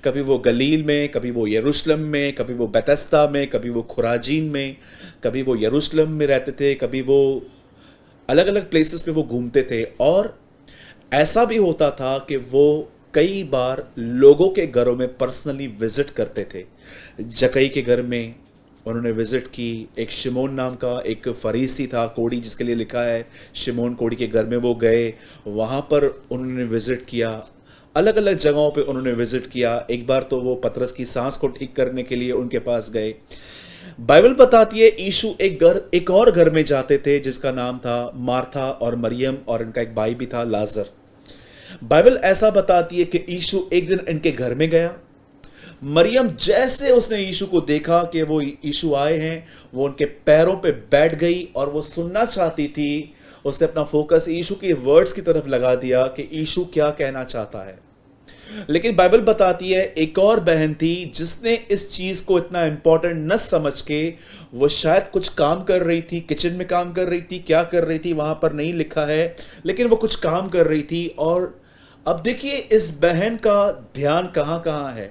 कभी वो गलील में, कभी वो यरूशलेम में, कभी वो बेथेस्दा में, कभी वो खुराजीन में, कभी वो यरूशलेम में रहते थे, कभी वो अलग अलग प्लेसेस पे वो घूमते थे। और ऐसा भी होता था कि वो कई बार लोगों के घरों में पर्सनली विजिट करते थे। जकई के घर में उन्होंने विजिट की। एक शिमोन नाम का एक फरीसी था, कोड़ी जिसके लिए लिखा है, शिमोन कोड़ी के घर में वो गए, वहाँ पर उन्होंने विजिट किया। अलग अलग जगहों पे उन्होंने विजिट किया। एक बार तो वो पतरस की सांस को ठीक करने के लिए उनके पास गए। बाइबल बताती है यीशु एक और घर में जाते थे जिसका नाम था मार्था और मरियम, और इनका एक भाई भी था लाजर। बाइबल ऐसा बताती है कि यीशु एक दिन इनके घर में गया। मरियम जैसे उसने यीशु को देखा कि वो यीशु आए हैं, वो उनके पैरों पे बैठ गई और वो सुनना चाहती थी। उसने अपना फोकस यीशु के वर्ड्स की तरफ लगा दिया कि यीशु क्या कहना चाहता है। लेकिन बाइबल बताती है एक और बहन थी जिसने इस चीज को इतना इंपॉर्टेंट न समझ के, वो शायद कुछ काम कर रही थी, किचन में काम कर रही थी, क्या कर रही थी वहां पर नहीं लिखा है, लेकिन वो कुछ काम कर रही थी। और अब देखिए इस बहन का ध्यान कहां कहां है।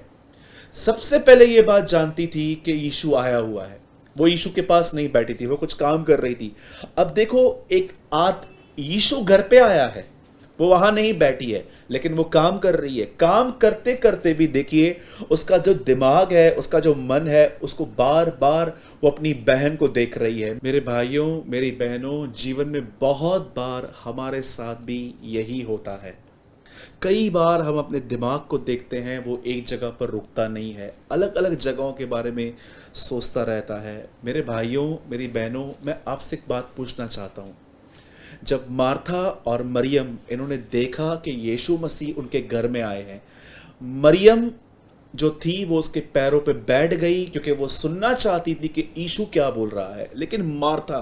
सबसे पहले यह बात जानती थी कि यीशु आया हुआ है। वो यीशु के पास नहीं बैठी थी, वो कुछ काम कर रही थी। अब देखो, एक यीशु घर पे आया है, वो वहां नहीं बैठी है, लेकिन वो काम कर रही है। काम करते करते भी देखिए, उसका जो दिमाग है, उसका जो मन है, उसको बार बार वो अपनी बहन को देख रही है। मेरे भाइयों, मेरी बहनों, जीवन में बहुत बार हमारे साथ भी यही होता है। कई बार हम अपने दिमाग को देखते हैं, वो एक जगह पर रुकता नहीं है, अलग अलग जगहों के बारे में सोचता रहता है। मेरे भाइयों, मेरी बहनों, मैं आपसे एक बात पूछना चाहता हूँ। जब मार्था और मरियम इन्होंने देखा कि यीशु मसीह उनके घर में आए हैं, मरियम जो थी वो उसके पैरों पे बैठ गई, क्योंकि वो सुनना चाहती थी कि यीशु क्या बोल रहा है। लेकिन मार्था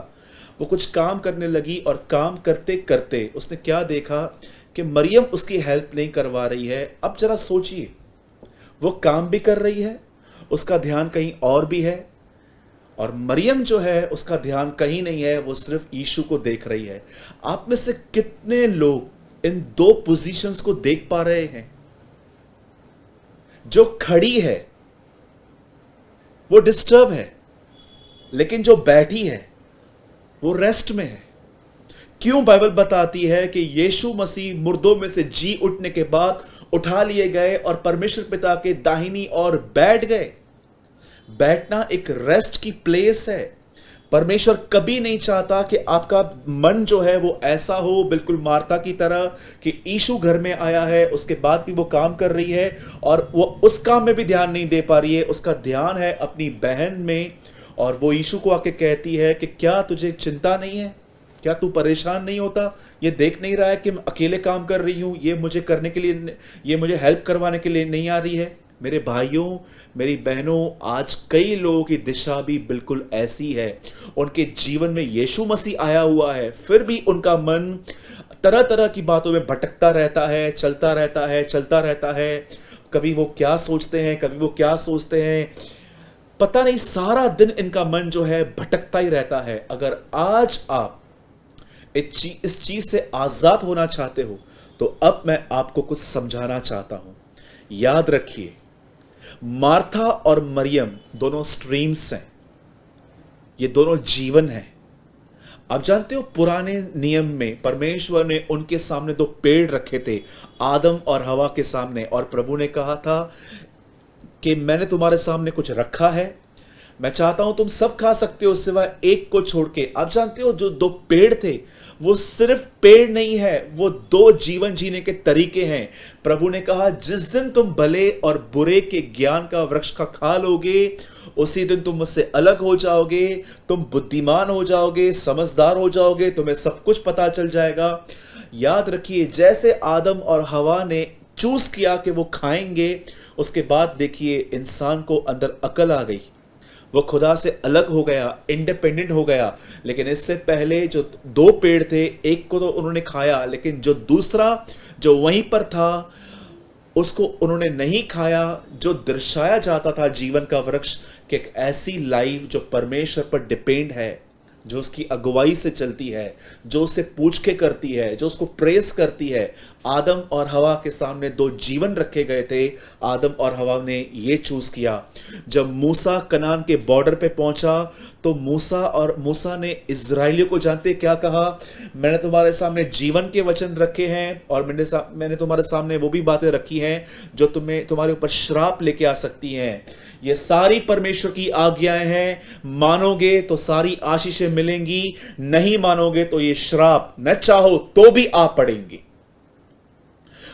वो कुछ काम करने लगी, और काम करते करते उसने क्या देखा कि मरियम उसकी हेल्प नहीं करवा रही है। अब जरा सोचिए, वो काम भी कर रही है, उसका ध्यान कहीं और भी है, और मरियम जो है उसका ध्यान कहीं नहीं है, वो सिर्फ यीशु को देख रही है। आप में से कितने लोग इन दो पोजीशंस को देख पा रहे हैं? जो खड़ी है वो डिस्टर्ब है, लेकिन जो बैठी है वो रेस्ट में है। क्यों? बाइबल बताती है कि यीशु मसीह मुर्दों में से जी उठने के बाद उठा लिए गए और परमेश्वर पिता के दाहिनी ओर बैठ गए। बैठना एक रेस्ट की प्लेस है। परमेश्वर कभी नहीं चाहता कि आपका मन जो है वो ऐसा हो, बिल्कुल मार्था की तरह, कि यीशु घर में आया है, उसके बाद भी वो काम कर रही है और वो उस काम में भी ध्यान नहीं दे पा रही है। उसका ध्यान है अपनी बहन में, और वो यीशु को आके कहती है कि क्या तुझे चिंता नहीं है? क्या तू परेशान नहीं होता? ये देख नहीं रहा है कि मैं अकेले काम कर रही हूं? ये मुझे करने के लिए, ये मुझे हेल्प करवाने के लिए नहीं आ रही है? मेरे भाइयों, मेरी बहनों, आज कई लोगों की दिशा भी बिल्कुल ऐसी है। उनके जीवन में यीशु मसीह आया हुआ है, फिर भी उनका मन तरह तरह की बातों में भटकता रहता है, चलता रहता है, चलता रहता है। कभी वो क्या सोचते हैं, कभी वो क्या सोचते हैं, पता नहीं। सारा दिन इनका मन जो है भटकता ही रहता है। अगर आज आप इस चीज से आजाद होना चाहते हो, तो अब मैं आपको कुछ समझाना चाहता हूं। याद रखिए, मार्था और मरियम दोनों स्ट्रीम्स हैं, ये दोनों जीवन हैं। आप जानते हो, पुराने नियम में परमेश्वर ने उनके सामने दो पेड़ रखे थे, आदम और हवा के सामने, और प्रभु ने कहा था कि मैंने तुम्हारे सामने कुछ रखा है, मैं चाहता हूं तुम सब खा सकते हो सिवाय एक को छोड़ के। आप जानते हो, जो दो पेड़ थे वो सिर्फ पेड़ नहीं है, वो दो जीवन जीने के तरीके हैं। प्रभु ने कहा, जिस दिन तुम भले और बुरे के ज्ञान का वृक्ष का खा लोगे, उसी दिन तुम मुझसे अलग हो जाओगे, तुम बुद्धिमान हो जाओगे, समझदार हो जाओगे, तुम्हें सब कुछ पता चल जाएगा। याद रखिए, जैसे आदम और हवा ने चूज किया कि वो खाएंगे, उसके बाद देखिए इंसान को अंदर अकल आ गई, वो खुदा से अलग हो गया, इंडिपेंडेंट हो गया। लेकिन इससे पहले जो दो पेड़ थे, एक को तो उन्होंने खाया, लेकिन जो दूसरा जो वहीं पर था उसको उन्होंने नहीं खाया, जो दर्शाया जाता था जीवन का वृक्ष, कि एक ऐसी लाइफ जो परमेश्वर पर डिपेंड है, जो उसकी अगुवाई से चलती है, जो उसे पूछ के करती है, जो उसको प्रेस करती है। आदम और हवा के सामने दो जीवन रखे गए थे, आदम और हवा ने ये चूज किया। जब मूसा कनान के बॉर्डर पे पहुंचा, तो मूसा ने इजराइलियों को जानते क्या कहा? मैंने तुम्हारे सामने जीवन के वचन रखे हैं, और मैंने तुम्हारे सामने वो भी बातें रखी हैं जो तुम्हारे ऊपर श्राप लेके आ सकती हैं। ये सारी परमेश्वर की आज्ञाएं हैं, मानोगे तो सारी आशीषें मिलेंगी, नहीं मानोगे तो ये श्राप न चाहो तो भी आ पड़ेंगे।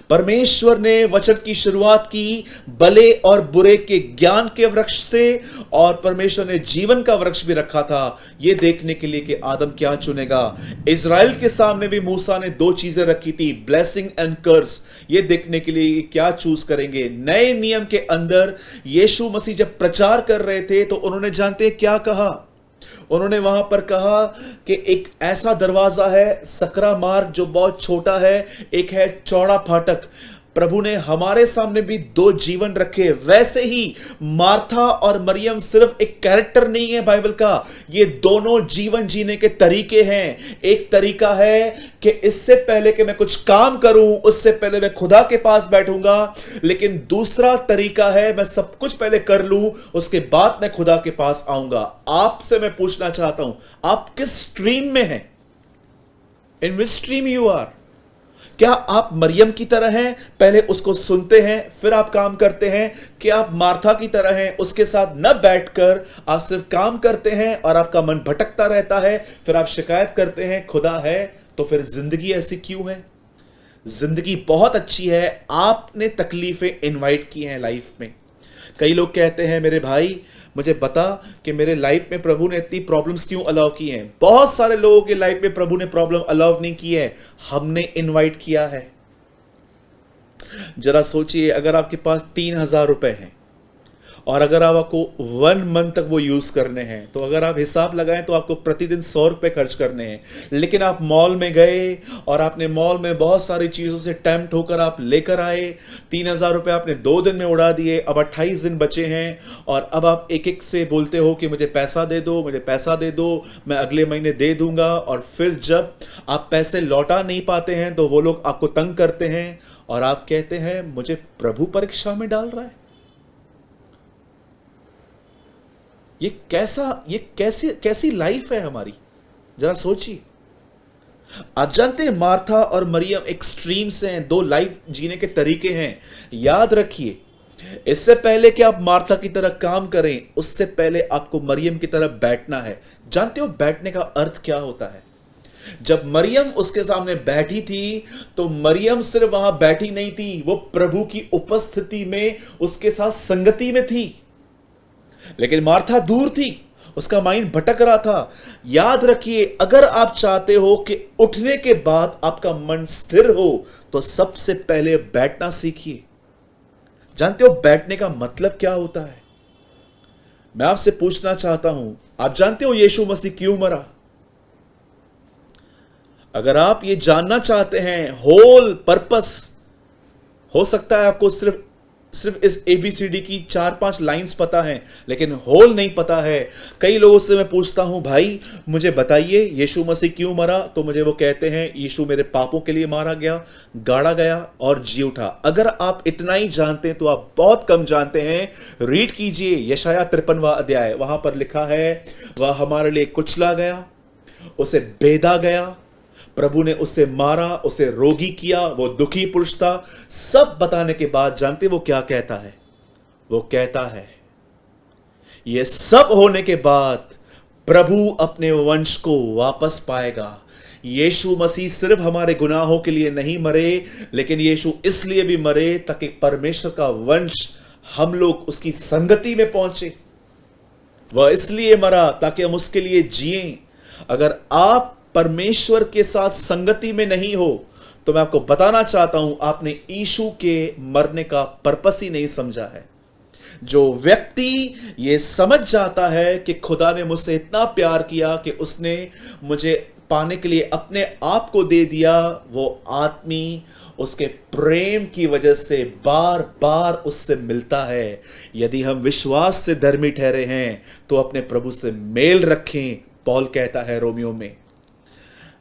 परमेश्वर ने वचन की शुरुआत की भले और बुरे के ज्ञान के वृक्ष से, और परमेश्वर ने जीवन का वृक्ष भी रखा था, यह देखने के लिए कि आदम क्या चुनेगा। इजराइल के सामने भी मूसा ने दो चीजें रखी थी, ब्लेसिंग एंड कर्स, ये देखने के लिए क्या चूज करेंगे। नए नियम के अंदर यीशु मसीह जब प्रचार कर रहे थे, तो उन्होंने जानते क्या कहा? उन्होंने वहां पर कहा कि एक ऐसा दरवाजा है, सकरा मार्ग, जो बहुत छोटा है, एक है चौड़ा फाटक। प्रभु ने हमारे सामने भी दो जीवन रखे। वैसे ही मार्था और मरियम सिर्फ एक कैरेक्टर नहीं है बाइबल का, ये दोनों जीवन जीने के तरीके हैं। एक तरीका है कि इससे पहले कि मैं कुछ काम करूं, उससे पहले मैं खुदा के पास बैठूंगा। लेकिन दूसरा तरीका है मैं सब कुछ पहले कर लूं, उसके बाद मैं खुदा के पास आऊंगा। आपसे मैं पूछना चाहता हूं, आप किस स्ट्रीम में हैं? इन विच स्ट्रीम यू आर? क्या आप मरियम की तरह हैं, पहले उसको सुनते हैं फिर आप काम करते हैं? क्या आप मार्था की तरह हैं, उसके साथ न बैठकर आप सिर्फ काम करते हैं और आपका मन भटकता रहता है, फिर आप शिकायत करते हैं खुदा है तो फिर जिंदगी ऐसी क्यों है? जिंदगी बहुत अच्छी है, आपने तकलीफें इनवाइट की हैं लाइफ में। कई लोग कहते हैं मेरे भाई मुझे बता कि मेरे लाइफ में प्रभु ने इतनी प्रॉब्लम्स क्यों अलाउ की हैं। बहुत सारे लोगों के लाइफ में प्रभु ने प्रॉब्लम अलाउ नहीं की है, हमने इनवाइट किया है। जरा सोचिए, अगर आपके पास 3,000 रुपए हैं और अगर आपको 1 मंथ तक वो यूज करने हैं, तो अगर आप हिसाब लगाएं तो आपको प्रतिदिन 100 रुपए खर्च करने हैं। लेकिन आप मॉल में गए और आपने मॉल में बहुत सारी चीजों से टेम्प्ट होकर आप लेकर आए। 3,000 रुपए आपने 2 दिन में उड़ा दिए, अब 28 दिन बचे हैं और अब आप एक एक से बोलते हो कि मुझे पैसा दे दो, मुझे पैसा दे दो, मैं अगले महीने दे दूंगा। और फिर जब आप पैसे लौटा नहीं पाते हैं तो वो लोग आपको तंग करते हैं और आप कहते हैं मुझे प्रभु परीक्षा में डाल रहा है। ये कैसी लाइफ है हमारी, जरा सोचिए। आप जानते हैं मार्था और मरियम एक्सट्रीम्स हैं, दो लाइफ जीने के तरीके हैं। याद रखिए, इससे पहले कि आप मार्था की तरह काम करें, उससे पहले आपको मरियम की तरह बैठना है। जानते हो बैठने का अर्थ क्या होता है? जब मरियम उसके सामने बैठी थी तो मरियम सिर्फ वहां बैठी नहीं थी, वो प्रभु की उपस्थिति में उसके साथ संगति में थी। लेकिन मार्था दूर थी, उसका माइंड भटक रहा था। याद रखिए, अगर आप चाहते हो कि उठने के बाद आपका मन स्थिर हो तो सबसे पहले बैठना सीखिए। जानते हो बैठने का मतलब क्या होता है? मैं आपसे पूछना चाहता हूं, आप जानते हो यीशु मसीह क्यों मरा? अगर आप ये जानना चाहते हैं होल पर्पस, हो सकता है आपको सिर्फ इस ABCD की 4-5 लाइंस पता हैं, लेकिन होल नहीं पता है। कई लोगों से मैं पूछता हूं, भाई मुझे बताइए यीशु मसीह क्यों मरा? तो मुझे वो कहते हैं यीशु मेरे पापों के लिए मारा गया, गाड़ा गया और जी उठा। अगर आप इतना ही जानते हैं तो आप बहुत कम जानते हैं। रीड कीजिए यशाया 53वां अध्याय, वहां पर लिखा है वह हमारे लिए कुचला गया, उसे बेधा गया, प्रभु ने उसे मारा, उसे रोगी किया, वो दुखी पुरुष था। सब बताने के बाद जानते वो क्या कहता है? वो कहता है ये सब होने के बाद प्रभु अपने वंश को वापस पाएगा। यीशु मसीह सिर्फ हमारे गुनाहों के लिए नहीं मरे, लेकिन यीशु इसलिए भी मरे ताकि परमेश्वर का वंश, हम लोग उसकी संगति में पहुंचे। वह इसलिए मरा ताकि हम उसके लिए जिएं। अगर आप परमेश्वर के साथ संगति में नहीं हो तो मैं आपको बताना चाहता हूं, आपने यीशु के मरने का पर्पस ही नहीं समझा है। जो व्यक्ति ये समझ जाता है कि खुदा ने मुझसे इतना प्यार किया कि उसने मुझे पाने के लिए अपने आप को दे दिया, वो आदमी उसके प्रेम की वजह से बार बार उससे मिलता है। यदि हम विश्वास से धर्मी ठहरे हैं तो अपने प्रभु से मेल रखें, पौल कहता है रोमियो में।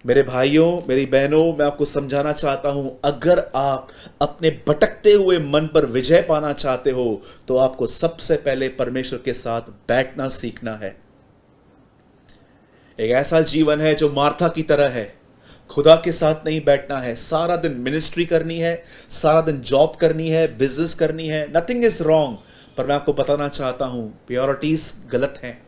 मेरे भाइयों, मेरी बहनों, मैं आपको समझाना चाहता हूं, अगर आप अपने भटकते हुए मन पर विजय पाना चाहते हो तो आपको सबसे पहले परमेश्वर के साथ बैठना सीखना है। एक ऐसा जीवन है जो मार्था की तरह है, खुदा के साथ नहीं बैठना है। सारा दिन मिनिस्ट्री करनी है, सारा दिन जॉब करनी है, बिजनेस करनी है, नथिंग इज रॉन्ग, पर मैं आपको बताना चाहता हूं प्रायोरिटीज गलत हैं।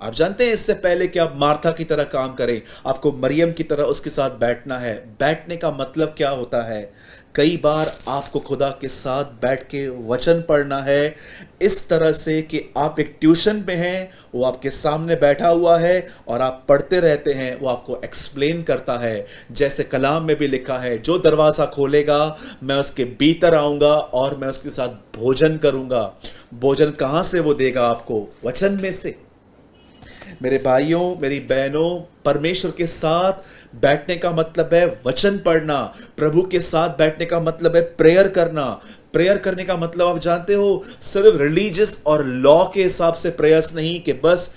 आप जानते हैं इससे पहले कि आप मार्था की तरह काम करें, आपको मरियम की तरह उसके साथ बैठना है। बैठने का मतलब क्या होता है? कई बार आपको खुदा के साथ बैठ के वचन पढ़ना है, इस तरह से कि आप एक ट्यूशन में हैं, वो आपके सामने बैठा हुआ है और आप पढ़ते रहते हैं, वो आपको एक्सप्लेन करता है। जैसे कलाम में भी लिखा है, जो दरवाज़ा खोलेगा मैं उसके भीतर आऊँगा और मैं उसके साथ भोजन करूँगा। भोजन कहाँ से वो देगा आपको? वचन में से। मेरे भाइयों, मेरी बहनों, परमेश्वर के साथ बैठने का मतलब है वचन पढ़ना। प्रभु के साथ बैठने का मतलब है प्रेयर करना। प्रेयर करने का मतलब आप जानते हो, सिर्फ रिलीजियस और लॉ के हिसाब से प्रेयर्स नहीं कि बस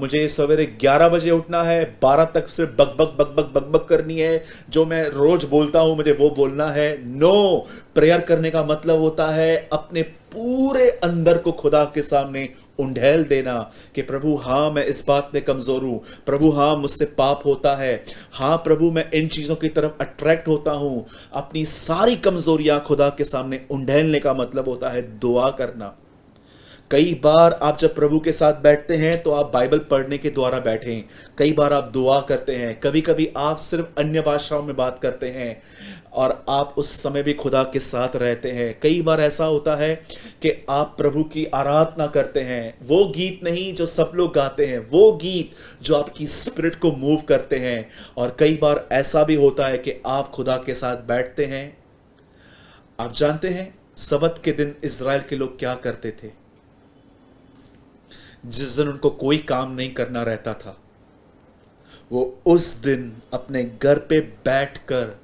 मुझे सवेरे 11 बजे उठना है, 12 तक सिर्फ बक बक बक बक बक बक करनी है, जो मैं रोज बोलता हूं मुझे वो बोलना है। नो, प्रेयर करने का मतलब होता है अपने पूरे अंदर को खुदा के सामने उंडेल देना कि प्रभु हाँ मैं इस बात में कमजोर हूं, प्रभु हाँ मुझसे पाप होता है, हाँ प्रभु मैं इन चीजों की तरफ अट्रैक्ट होता हूं। अपनी सारी कमजोरियां खुदा के सामने उंडेलने का मतलब होता है दुआ करना। कई बार आप जब प्रभु के साथ बैठते हैं तो आप बाइबल पढ़ने के द्वारा बैठें, कई बार आप दुआ करते हैं, कभी कभी आप सिर्फ अन्य भाषाओं में बात करते हैं और आप उस समय भी खुदा के साथ रहते हैं। कई बार ऐसा होता है कि आप प्रभु की आराधना करते हैं, वो गीत नहीं जो सब लोग गाते हैं, वो गीत जो आपकी स्पिरिट को मूव करते हैं। और कई बार ऐसा भी होता है कि आप खुदा के साथ बैठते हैं। आप जानते हैं सबत के दिन इज़राइल के लोग क्या करते थे? जिस दिन उनको कोई काम नहीं करना रहता था, वो उस दिन अपने घर पे बैठकर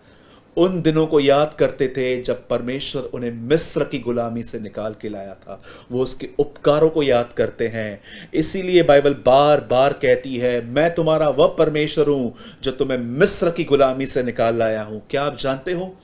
उन दिनों को याद करते थे जब परमेश्वर उन्हें मिस्र की गुलामी से निकाल के लाया था। वो उसके उपकारों को याद करते हैं। इसीलिए बाइबल बार बार कहती है, मैं तुम्हारा वह परमेश्वर हूं जो तुम्हें मिस्र की गुलामी से निकाल लाया हूं। क्या आप जानते हो,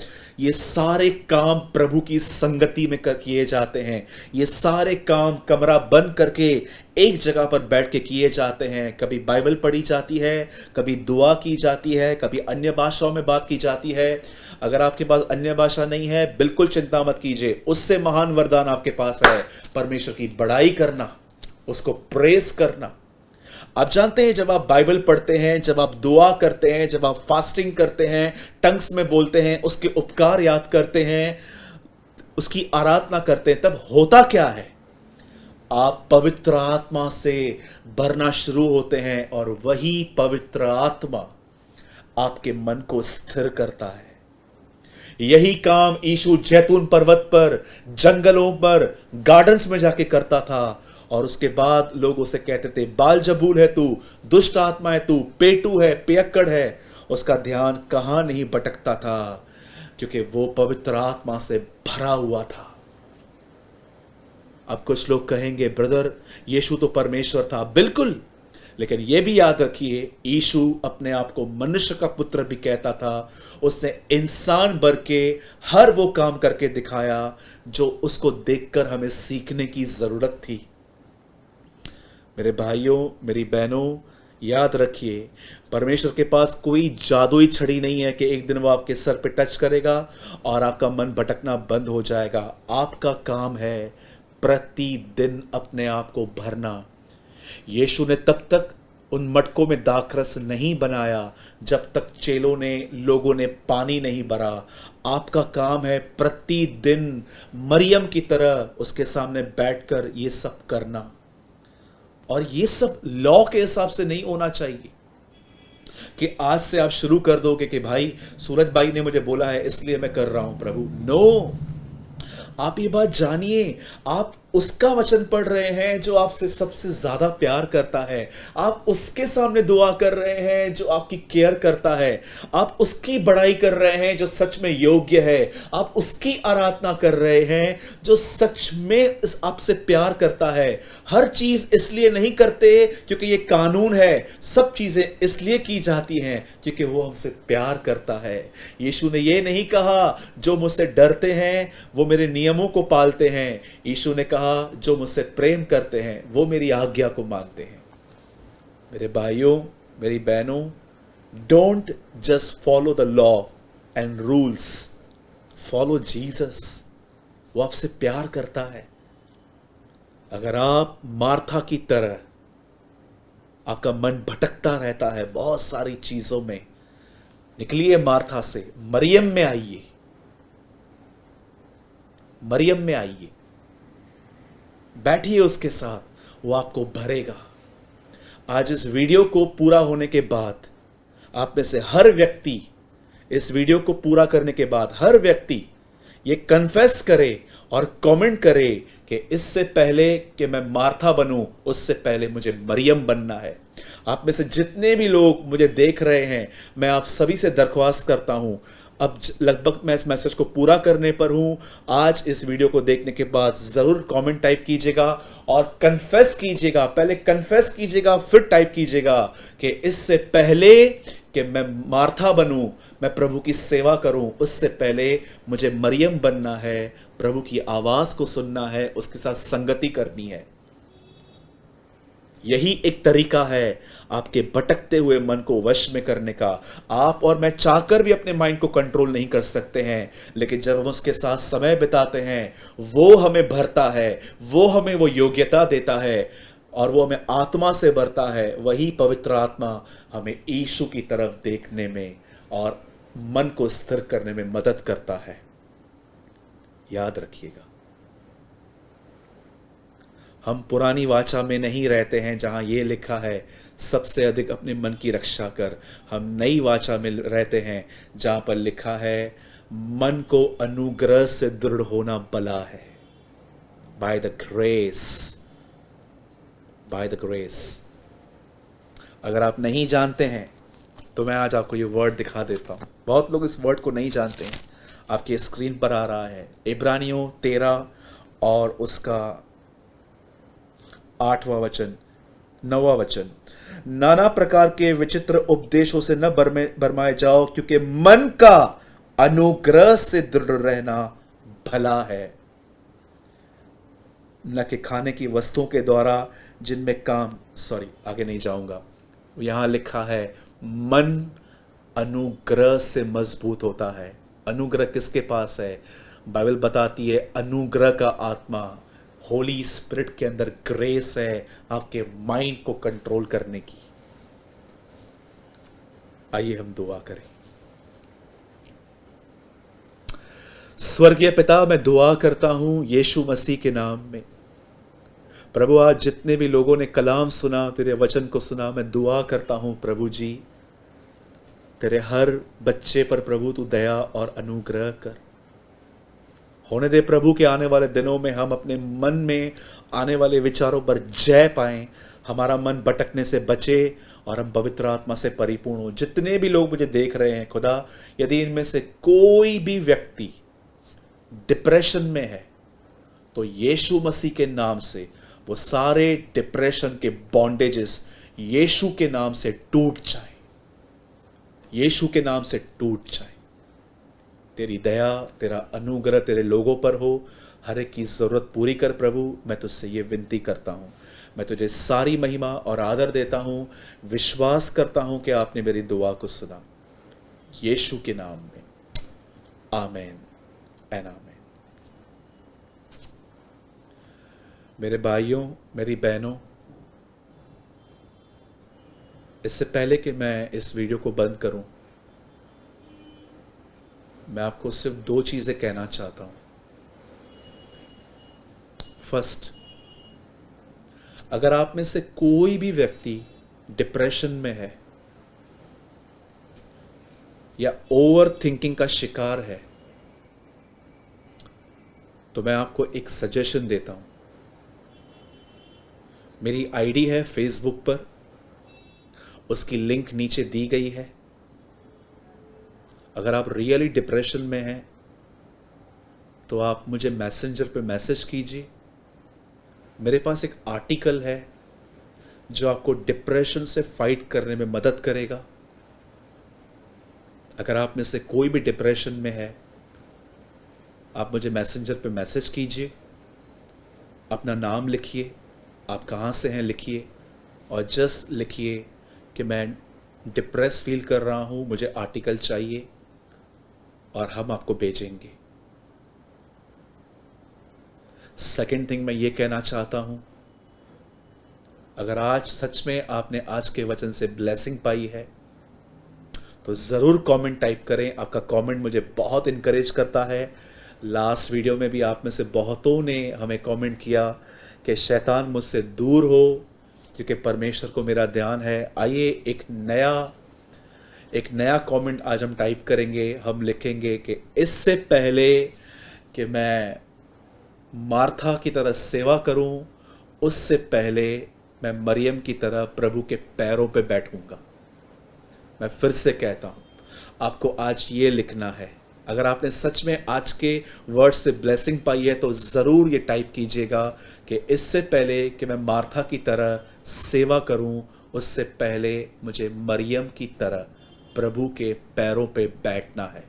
ये सारे काम प्रभु की संगति में किए जाते हैं। ये सारे काम कमरा बंद करके एक जगह पर बैठ के किए जाते हैं। कभी बाइबल पढ़ी जाती है, कभी दुआ की जाती है, कभी अन्य भाषाओं में बात की जाती है। अगर आपके पास अन्य भाषा नहीं है, बिल्कुल चिंता मत कीजिए, उससे महान वरदान आपके पास है, परमेश्वर की बड़ाई करना, उसको प्रेस करना। आप जानते हैं जब आप बाइबल पढ़ते हैं, जब आप दुआ करते हैं, जब आप फास्टिंग करते हैं, टंग्स में बोलते हैं, उसके उपकार याद करते हैं, उसकी आराधना करते हैं, तब होता क्या है? आप पवित्र आत्मा से भरना शुरू होते हैं और वही पवित्र आत्मा आपके मन को स्थिर करता है। यही काम यीशु जैतून पर्वत पर, जंगलों पर, गार्डन्स में जाके करता था और उसके बाद लोग उसे कहते थे, बालजबूल है तू, दुष्ट आत्मा है तू, पेटू है, पियक्कड़ है। उसका ध्यान कहां नहीं भटकता था, क्योंकि वो पवित्र आत्मा से भरा हुआ था। अब कुछ लोग कहेंगे, ब्रदर यीशु तो परमेश्वर था। बिल्कुल, लेकिन यह भी याद रखिए, यीशु अपने आप को मनुष्य का पुत्र भी कहता था। उसने इंसान बन के हर वो काम करके दिखाया जो उसको देखकर हमें सीखने की जरूरत थी। मेरे भाइयों, मेरी बहनों, याद रखिए, परमेश्वर के पास कोई जादुई छड़ी नहीं है कि एक दिन वो आपके सर पे टच करेगा और आपका मन भटकना बंद हो जाएगा। आपका काम है प्रतिदिन अपने आप को भरना। यीशु ने तब तक उन मटकों में दाखरस नहीं बनाया जब तक चेलों ने, लोगों ने पानी नहीं भरा। आपका काम है प्रतिदिन मरियम की तरह उसके सामने बैठकर ये सब करना। और ये सब लॉ के हिसाब से नहीं होना चाहिए कि आज से आप शुरू कर दोगे कि भाई सूरज भाई ने मुझे बोला है इसलिए मैं कर रहा हूं प्रभु। नो, आप ये बात जानिए, आप उसका वचन पढ़ रहे हैं जो आपसे सबसे ज्यादा प्यार करता है। आप उसके सामने दुआ कर रहे हैं जो आपकी केयर करता है। आप उसकी बड़ाई कर रहे हैं जो सच में योग्य है। आप उसकी आराधना कर रहे हैं जो सच में आपसे प्यार करता है। हर चीज इसलिए नहीं करते क्योंकि ये कानून है, सब चीजें इसलिए की जाती हैं क्योंकि वो हमसे प्यार करता है। यीशु ने ये नहीं कहा जो मुझसे डरते हैं वो मेरे नियमों को पालते हैं। यीशु ने कहा जो मुझसे प्रेम करते हैं वो मेरी आज्ञा को मानते हैं। मेरे भाइयों, मेरी बहनों, don't just follow the law and rules, follow Jesus. वो आपसे प्यार करता है। अगर आप मार्था की तरह आपका मन भटकता रहता है बहुत सारी चीजों में, निकलिए मार्था से, मरियम में आइए, मरियम में आइए, बैठिए उसके साथ, वो आपको भरेगा। आज इस वीडियो को पूरा होने के बाद आप में से हर व्यक्ति, इस वीडियो को पूरा करने के बाद हर व्यक्ति ये कन्फेस करे और कमेंट करे कि इससे पहले कि मैं मार्था बनूं, उससे पहले मुझे मरियम बनना है। आप में से जितने भी लोग मुझे देख रहे हैं, मैं आप सभी से दरख्वास्त करता हूं, अब लगभग मैं इस मैसेज को पूरा करने पर हूं। आज इस वीडियो को देखने के बाद जरूर कमेंट टाइप कीजिएगा और कन्फेस कीजिएगा। पहले कन्फेस कीजिएगा, फिर टाइप कीजिएगा कि इससे पहले कि मैं मार्था बनूं, मैं प्रभु की सेवा करूं, उससे पहले मुझे मरियम बनना है, प्रभु की आवाज को सुनना है, उसके साथ संगति करनी है। यही एक तरीका है आपके भटकते हुए मन को वश में करने का। आप और मैं चाहकर भी अपने माइंड को कंट्रोल नहीं कर सकते हैं, लेकिन जब हम उसके साथ समय बिताते हैं, वो हमें भरता है, वो हमें वो योग्यता देता है और वो हमें आत्मा से भरता है। वही पवित्र आत्मा हमें यीशु की तरफ देखने में और मन को स्थिर करने में मदद करता है। याद रखिएगा, हम पुरानी वाचा में नहीं रहते हैं जहां यह लिखा है सबसे अधिक अपने मन की रक्षा कर। हम नई वाचा में रहते हैं जहां पर लिखा है मन को अनुग्रह से दृढ़ होना भला है। By the grace, by the grace. अगर आप नहीं जानते हैं तो मैं आज आपको ये वर्ड दिखा देता हूं। बहुत लोग इस वर्ड को नहीं जानते हैं। आपके स्क्रीन पर आ रहा है इब्रानियों 13 और उसका 8वां वचन, 9वां वचन। नाना प्रकार के विचित्र उपदेशों से न भरमाए जाओ, क्योंकि मन का अनुग्रह से दृढ़ रहना भला है, न कि खाने की वस्तुओं के द्वारा जिनमें काम, आगे नहीं जाऊंगा। यहां लिखा है मन अनुग्रह से मजबूत होता है। अनुग्रह किसके पास है? बाइबल बताती है अनुग्रह का आत्मा, होली स्पिरिट के अंदर ग्रेस है आपके माइंड को कंट्रोल करने की। आइए हम दुआ करें। स्वर्गीय पिता, मैं दुआ करता हूं यीशु मसीह के नाम में। प्रभु, आज जितने भी लोगों ने कलाम सुना, तेरे वचन को सुना, मैं दुआ करता हूं प्रभु जी, तेरे हर बच्चे पर प्रभु तू दया और अनुग्रह कर। होने दे प्रभु के आने वाले दिनों में हम अपने मन में आने वाले विचारों पर जय पाएं, हमारा मन भटकने से बचे और हम पवित्र आत्मा से परिपूर्ण हो। जितने भी लोग मुझे देख रहे हैं खुदा, यदि इनमें से कोई भी व्यक्ति डिप्रेशन में है तो यीशु मसीह के नाम से वो सारे डिप्रेशन के बॉन्डेजेस यीशु के नाम से टूट जाए, यीशु के नाम से टूट जाए। तेरी दया, तेरा अनुग्रह तेरे लोगों पर हो, हर एक की जरूरत पूरी कर प्रभु। मैं तुझसे ये विनती करता हूं, मैं तुझे सारी महिमा और आदर देता हूं। विश्वास करता हूं कि आपने मेरी दुआ को सुना, यीशु के नाम में, आमेन एंड आमेन। मेरे भाइयों, मेरी बहनों, इससे पहले कि मैं इस वीडियो को बंद करूं, मैं आपको सिर्फ 2 चीजें कहना चाहता हूं। फर्स्ट, अगर आप में से कोई भी व्यक्ति डिप्रेशन में है या ओवर थिंकिंग का शिकार है, तो मैं आपको एक सजेशन देता हूं। मेरी आईडी है फेसबुक पर, उसकी लिंक नीचे दी गई है। अगर आप रियली डिप्रेशन में हैं तो आप मुझे मैसेंजर पे मैसेज कीजिए। मेरे पास एक आर्टिकल है जो आपको डिप्रेशन से फाइट करने में मदद करेगा। अगर आप में से कोई भी डिप्रेशन में है, आप मुझे मैसेंजर पे मैसेज कीजिए, अपना नाम लिखिए, आप कहाँ से हैं लिखिए और जस्ट लिखिए कि मैं डिप्रेस फील कर रहा हूँ, मुझे आर्टिकल चाहिए, और हम आपको भेजेंगे। सेकंड थिंग मैं ये कहना चाहता हूं, अगर आज सच में आपने आज के वचन से ब्लेसिंग पाई है तो जरूर कमेंट टाइप करें। आपका कमेंट मुझे बहुत इनकरेज करता है। लास्ट वीडियो में भी आप में से बहुतों ने हमें कमेंट किया कि शैतान मुझसे दूर हो, क्योंकि परमेश्वर को मेरा ध्यान है। आइए एक नया कमेंट आज हम टाइप करेंगे। हम लिखेंगे कि इससे पहले कि मैं मार्था की तरह सेवा करूं, उससे पहले मैं मरियम की तरह प्रभु के पैरों पे बैठूंगा। मैं फिर से कहता हूं, आपको आज ये लिखना है। अगर आपने सच में आज के वर्ड से ब्लेसिंग पाई है तो ज़रूर ये टाइप कीजिएगा कि इससे पहले कि मैं मार्था की तरह सेवा करूं, उससे पहले मुझे मरियम की तरह प्रभु के पैरों पे बैठना है।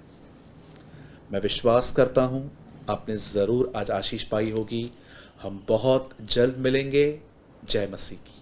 मैं विश्वास करता हूं आपने ज़रूर आज आशीष पाई होगी। हम बहुत जल्द मिलेंगे। जय मसीह की।